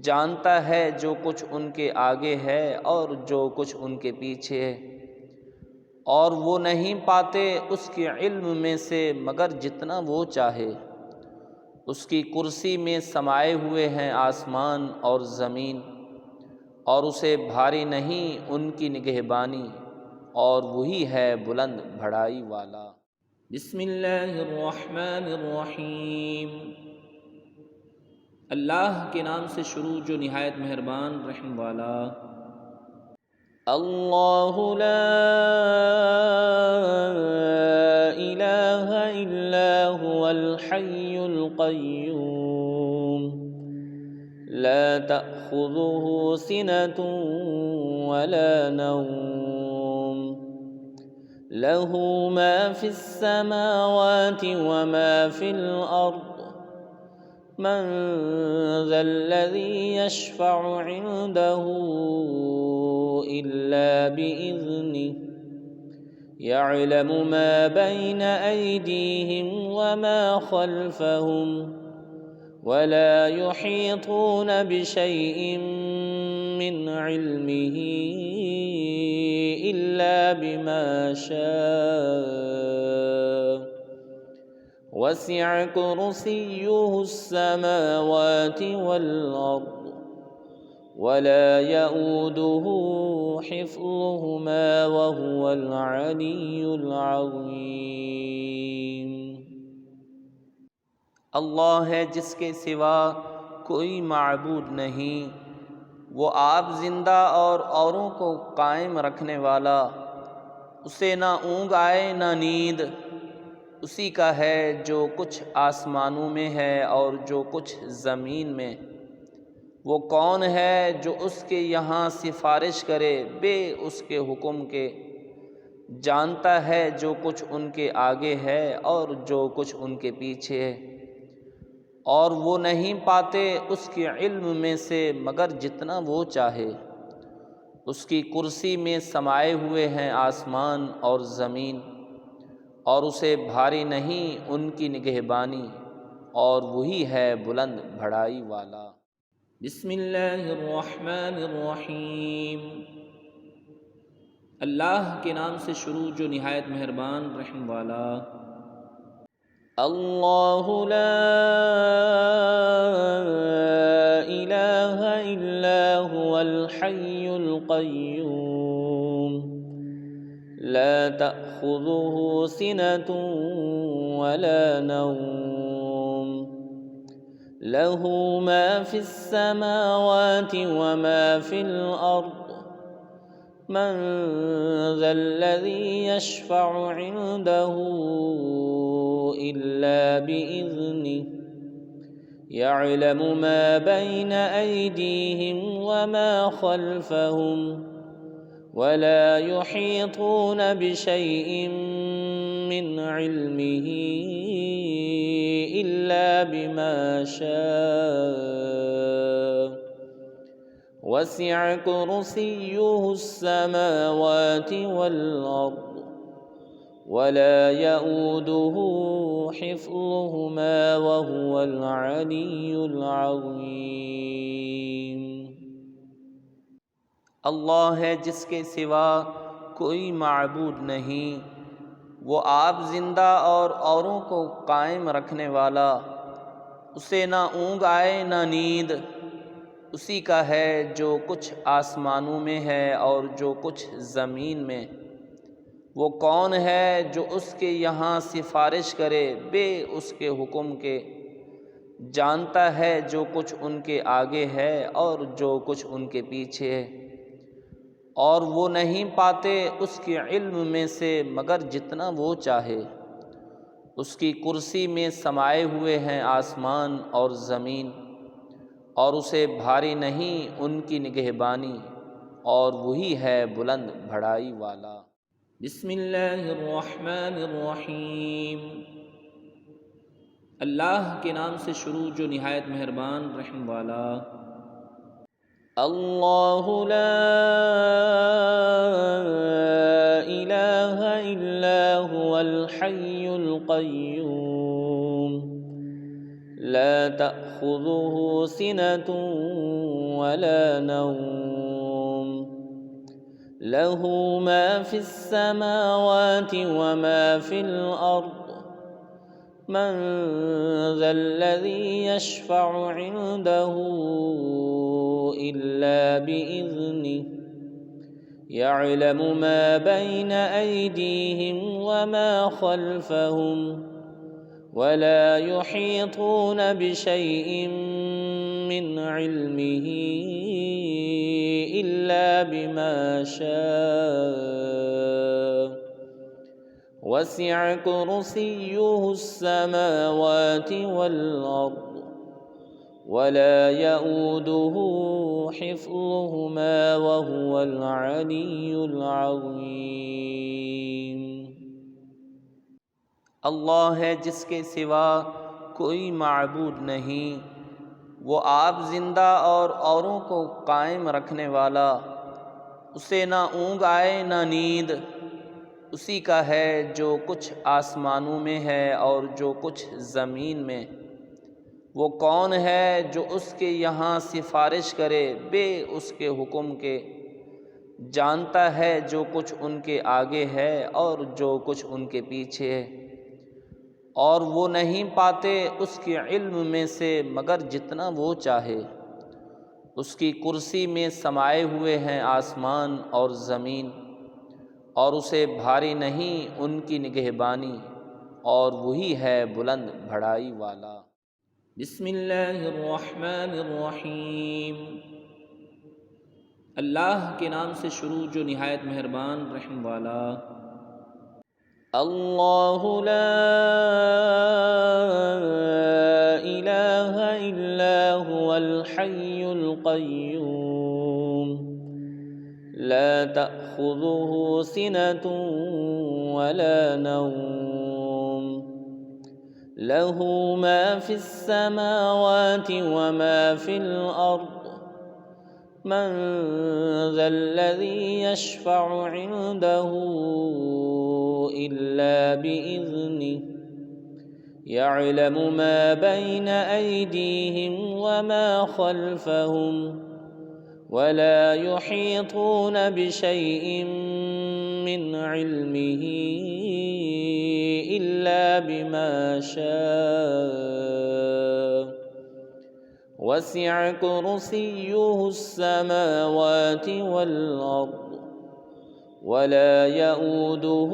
جانتا ہے جو کچھ ان کے آگے ہے اور جو کچھ ان کے پیچھے ہے، اور وہ نہیں پاتے اس کے علم میں سے مگر جتنا وہ چاہے۔ اس کی کرسی میں سمائے ہوئے ہیں آسمان اور زمین، اور اسے بھاری نہیں ان کی نگہبانی، اور وہی ہے بلند بڑائی والا۔ بسم اللہ الرحمن الرحیم۔ اللہ کے نام سے شروع جو نہایت مہربان رحم والا۔ اللہ لا الہ الا هو الحی القیوم لا تأخذه سنة ولا نوم له ما في السماوات وما في الأرض من ذا الذي يشفع عنده إلا بإذنه يعلم ما بين أيديهم وما خلفهم ولا يحيطون بشيء من علمه إلا بما شاء وسع كرسيه السماوات والأرض ولا يؤوده حفظهما وهو العلي العظيم۔ اللہ ہے جس کے سوا کوئی معبود نہیں، وہ آپ زندہ اور اوروں کو قائم رکھنے والا، اسے نہ اونگ آئے نہ نیند، اسی کا ہے جو کچھ آسمانوں میں ہے اور جو کچھ زمین میں۔ وہ کون ہے جو اس کے یہاں سفارش کرے بے اس کے حکم کے؟ جانتا ہے جو کچھ ان کے آگے ہے اور جو کچھ ان کے پیچھے ہے، اور وہ نہیں پاتے اس کے علم میں سے مگر جتنا وہ چاہے۔ اس کی کرسی میں سمائے ہوئے ہیں آسمان اور زمین، اور اسے بھاری نہیں ان کی نگہبانی، اور وہی ہے بلند بڑائی والا۔ بسم اللہ الرحمن الرحیم۔ اللہ کے نام سے شروع جو نہایت مہربان رحم والا۔ اللہ لا الہ الا هو الحی القیوم لا تأخذه سنة ولا نوم له ما في السماوات وما في الأرض من ذا الذي يشفع عنده إلا بإذنه يعلم ما بين أيديهم وما خلفهم ولا يحيطون بشيء من علمه إلا بما شاء وسع كرسيه السماوات والأرض ولا يؤوده حفظهما وهو العلي العظيم۔ اللہ ہے جس کے سوا کوئی معبود نہیں، وہ آپ زندہ اور اوروں کو قائم رکھنے والا، اسے نہ اونگ آئے نہ نیند، اسی کا ہے جو کچھ آسمانوں میں ہے اور جو کچھ زمین میں۔ وہ کون ہے جو اس کے یہاں سفارش کرے بے اس کے حکم کے؟ جانتا ہے جو کچھ ان کے آگے ہے اور جو کچھ ان کے پیچھے ہے، اور وہ نہیں پاتے اس کے علم میں سے مگر جتنا وہ چاہے۔ اس کی کرسی میں سمائے ہوئے ہیں آسمان اور زمین، اور اسے بھاری نہیں ان کی نگہبانی، اور وہی ہے بلند بڑائی والا۔ بسم اللہ الرحمن الرحیم۔ اللہ کے نام سے شروع جو نہایت مہربان رحم والا۔ اللہ لا الہ الا هو الحی القیوم لا تأخذه سنة ولا نوم له ما في السماوات وما في الأرض من ذا الذي يشفع عنده إلا بإذنه يعلم ما بين أيديهم وما خلفهم ولا يحيطون بشيء من علمه إلا بما شاء وسع كرسيه السماوات والأرض ولا يؤوده حفظهما وهو العلي العظيم۔ اللہ ہے جس کے سوا کوئی معبود نہیں، وہ آپ زندہ اور اوروں کو قائم رکھنے والا، اسے نہ اونگ آئے نہ نیند، اسی کا ہے جو کچھ آسمانوں میں ہے اور جو کچھ زمین میں۔ وہ کون ہے جو اس کے یہاں سفارش کرے بے اس کے حکم کے؟ جانتا ہے جو کچھ ان کے آگے ہے اور جو کچھ ان کے پیچھے ہے، اور وہ نہیں پاتے اس کے علم میں سے مگر جتنا وہ چاہے۔ اس کی کرسی میں سمائے ہوئے ہیں آسمان اور زمین، اور اسے بھاری نہیں ان کی نگہبانی، اور وہی ہے بلند بڑائی والا۔ بسم اللہ الرحمن الرحیم۔ اللہ کے نام سے شروع جو نہایت مہربان رحم والا۔ اللہ لا الہ الا هو الحی القیوم لا تأخذه سنة ولا نوم له ما في السماوات وما في الأرض من ذا الذي يشفع عنده إلا بإذنه يعلم ما بين أيديهم وما خلفهم ولا يحيطون بشيء من علمه إلا بما شاء وسع كرسيه السماوات والأرض ولا يؤوده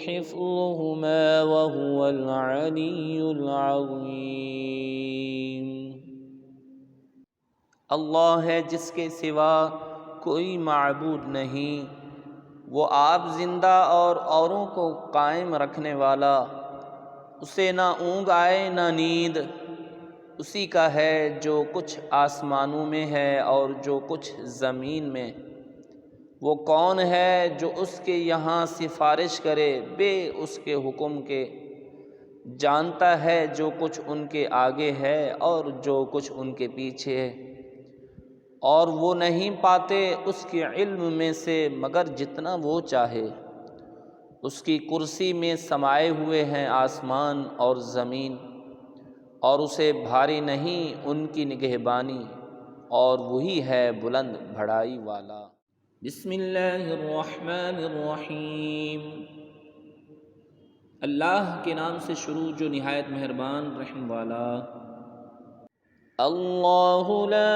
حفظهما وهو العلي العظيم۔ اللہ ہے جس کے سوا کوئی معبود نہیں، وہ آپ زندہ اور اوروں کو قائم رکھنے والا، اسے نہ اونگ آئے نہ نیند، اسی کا ہے جو کچھ آسمانوں میں ہے اور جو کچھ زمین میں۔ وہ کون ہے جو اس کے یہاں سفارش کرے بے اس کے حکم کے؟ جانتا ہے جو کچھ ان کے آگے ہے اور جو کچھ ان کے پیچھے ہے، اور وہ نہیں پاتے اس کے علم میں سے مگر جتنا وہ چاہے۔ اس کی کرسی میں سمائے ہوئے ہیں آسمان اور زمین، اور اسے بھاری نہیں ان کی نگہبانی، اور وہی ہے بلند بڑائی والا۔ بسم اللہ الرحمن الرحیم۔ اللہ کے نام سے شروع جو نہایت مہربان رحم والا۔ اللہ لا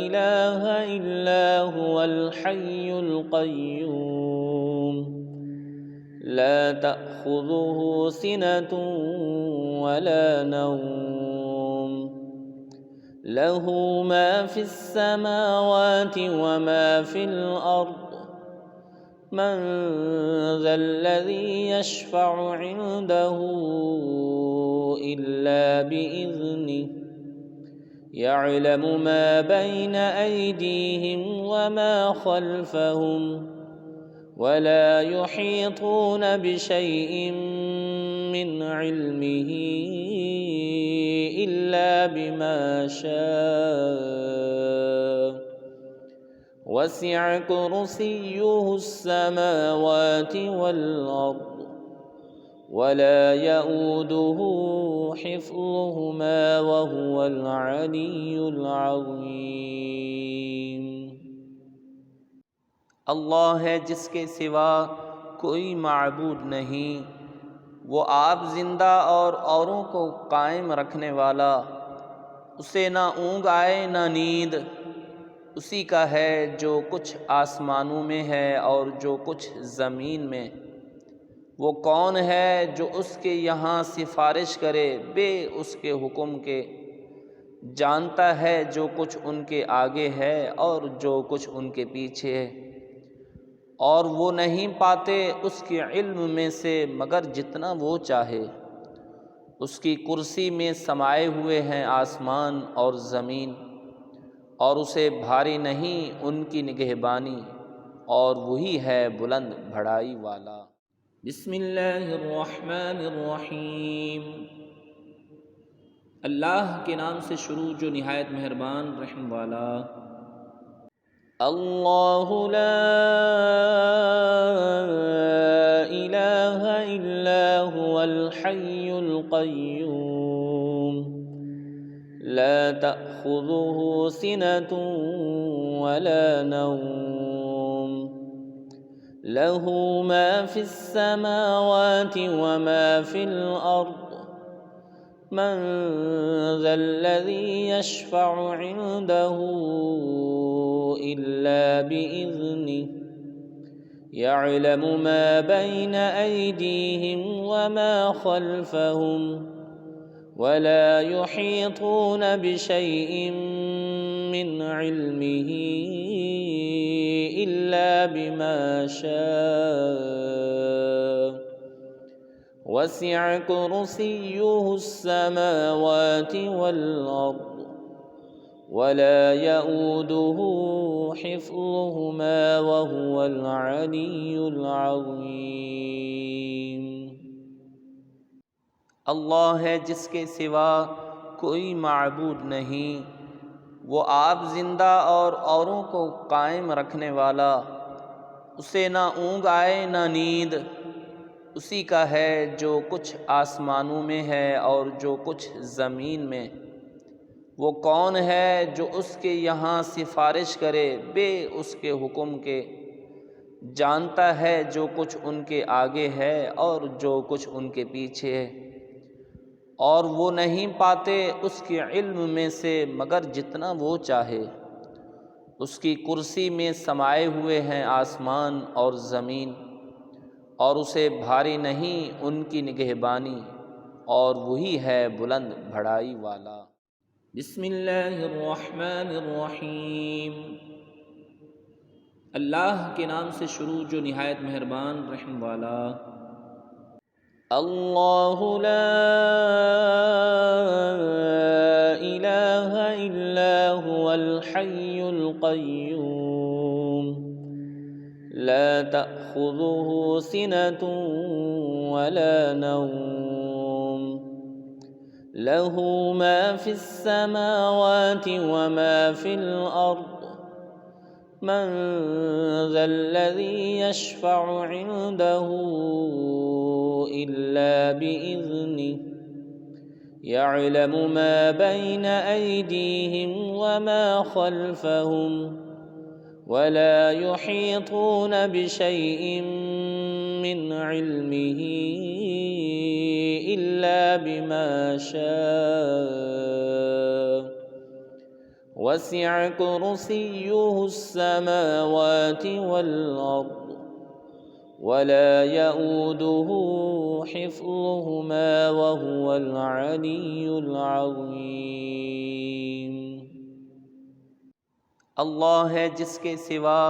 الہ الا هو الحی القیوم لا تأخذه سنة ولا نوم له ما في السماوات وما في الأرض من ذا الذي يشفع عنده إلا بإذنه يعلم ما بين أيديهم وما خلفهم ولا يحيطون بشيء من علمه إلا بما شاء وسع كرسيه السماوات والأرض ولا يؤوده حفظهما وهو العلي العظيم۔ اللہ ہے جس کے سوا کوئی معبود نہیں، وہ آپ زندہ اور اوروں کو قائم رکھنے والا، اسے نہ اونگ آئے نہ نیند، اسی کا ہے جو کچھ آسمانوں میں ہے اور جو کچھ زمین میں۔ وہ کون ہے جو اس کے یہاں سفارش کرے بے اس کے حکم کے؟ جانتا ہے جو کچھ ان کے آگے ہے اور جو کچھ ان کے پیچھے ہے، اور وہ نہیں پاتے اس کے علم میں سے مگر جتنا وہ چاہے۔ اس کی کرسی میں سمائے ہوئے ہیں آسمان اور زمین، اور اسے بھاری نہیں ان کی نگہبانی، اور وہی ہے بلند بڑائی والا۔ بسم اللہ الرحمن الرحیم۔ اللہ کے نام سے شروع جو نہایت مہربان رحم والا۔ اللہ لا الہ الا هو الحی القیوم لا تأخذه سنة ولا نوم له ما في السماوات وما في الأرض من ذا الذي يشفع عنده إلا بإذنه يعلم ما بين أيديهم وما خلفهم ولا يحيطون بشيء من علمه إلا بما شاء وسع كرسيه السماوات والأرض ولا يؤوده حفظهما وهو العلي العظيم۔ اللہ ہے جس کے سوا کوئی معبود نہیں، وہ آپ زندہ اور اوروں کو قائم رکھنے والا، اسے نہ اونگ آئے نہ نیند، اسی کا ہے جو کچھ آسمانوں میں ہے اور جو کچھ زمین میں۔ وہ کون ہے جو اس کے یہاں سفارش کرے بے اس کے حکم کے؟ جانتا ہے جو کچھ ان کے آگے ہے اور جو کچھ ان کے پیچھے ہے، اور وہ نہیں پاتے اس کے علم میں سے مگر جتنا وہ چاہے۔ اس کی کرسی میں سمائے ہوئے ہیں آسمان اور زمین، اور اسے بھاری نہیں ان کی نگہبانی، اور وہی ہے بلند بڑائی والا۔ بسم اللہ الرحمن الرحیم۔ اللہ کے نام سے شروع جو نہایت مہربان رحم والا۔ اللہ لا الہ الا هو الحی القیوم لا تأخذه سنة ولا نوم له ما في السماوات وما في الأرض من ذا الذي يشفع عنده إلا بإذنه يعلم ما بين أيديهم وما خلفهم ولا يحيطون بشيء من علمه إلا بما شاء وسع كرسيه السماوات والأرض ولا يؤوده حفظهما وهو العلي العظيم۔ اللہ ہے جس کے سوا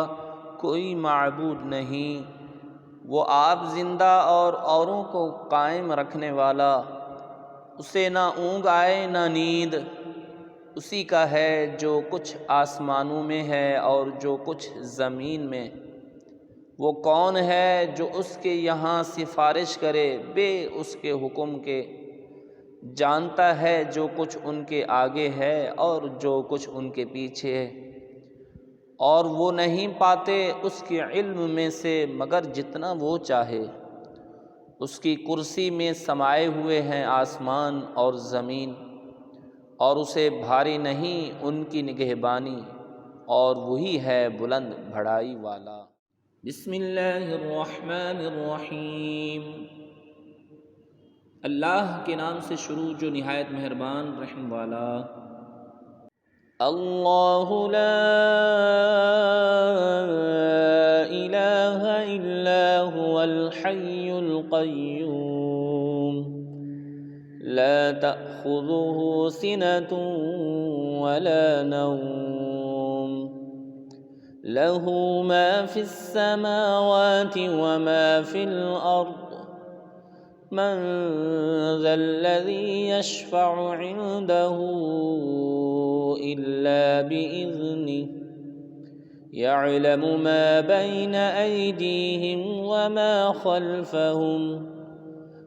کوئی معبود نہیں، وہ آپ زندہ اور اوروں کو قائم رکھنے والا، اسے نہ اونگ آئے نہ نیند، اسی کا ہے جو کچھ آسمانوں میں ہے اور جو کچھ زمین میں۔ وہ کون ہے جو اس کے یہاں سفارش کرے بے اس کے حکم کے؟ جانتا ہے جو کچھ ان کے آگے ہے اور جو کچھ ان کے پیچھے ہے، اور وہ نہیں پاتے اس کے علم میں سے مگر جتنا وہ چاہے۔ اس کی کرسی میں سمائے ہوئے ہیں آسمان اور زمین، اور اسے بھاری نہیں ان کی نگہبانی، اور وہی ہے بلند بڑائی والا۔ بسم اللہ الرحمن الرحیم۔ اللہ کے نام سے شروع جو نہایت مہربان رحم والا۔ اللہ لا الہ الا هو الحی القیوم لا تأخذه سنة ولا نوم له ما في السماوات وما في الأرض من ذا الذي يشفع عنده إلا بإذنه يعلم ما بين أيديهم وما خلفهم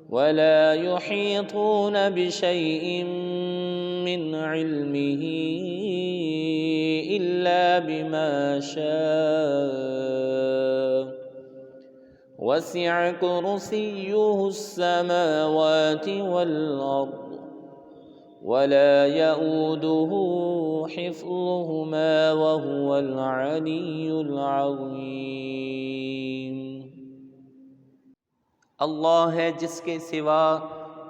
ولا يحيطون بشيء من علمه إلا بما شاء وسع كرسيه السماوات والأرض ولا يؤوده حفظهما وهو العلي العظيم۔ اللہ ہے جس کے سوا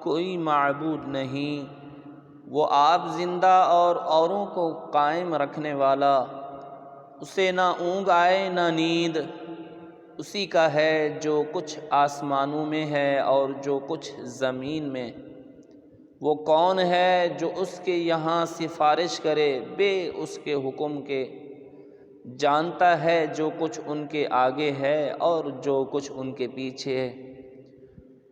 کوئی معبود نہیں، وہ آپ زندہ اور اوروں کو قائم رکھنے والا، اسے نہ اونگ آئے نہ نیند، اسی کا ہے جو کچھ آسمانوں میں ہے اور جو کچھ زمین میں۔ وہ کون ہے جو اس کے یہاں سفارش کرے بے اس کے حکم کے؟ جانتا ہے جو کچھ ان کے آگے ہے اور جو کچھ ان کے پیچھے ہے،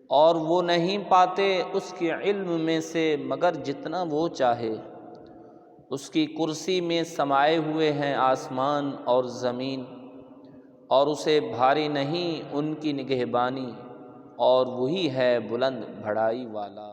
اور وہ نہیں پاتے اس کے علم میں سے مگر جتنا وہ چاہے۔ اس کی کرسی میں سمائے ہوئے ہیں آسمان اور زمین، اور اسے بھاری نہیں ان کی نگہبانی، اور وہی ہے بلند بڑائی والا۔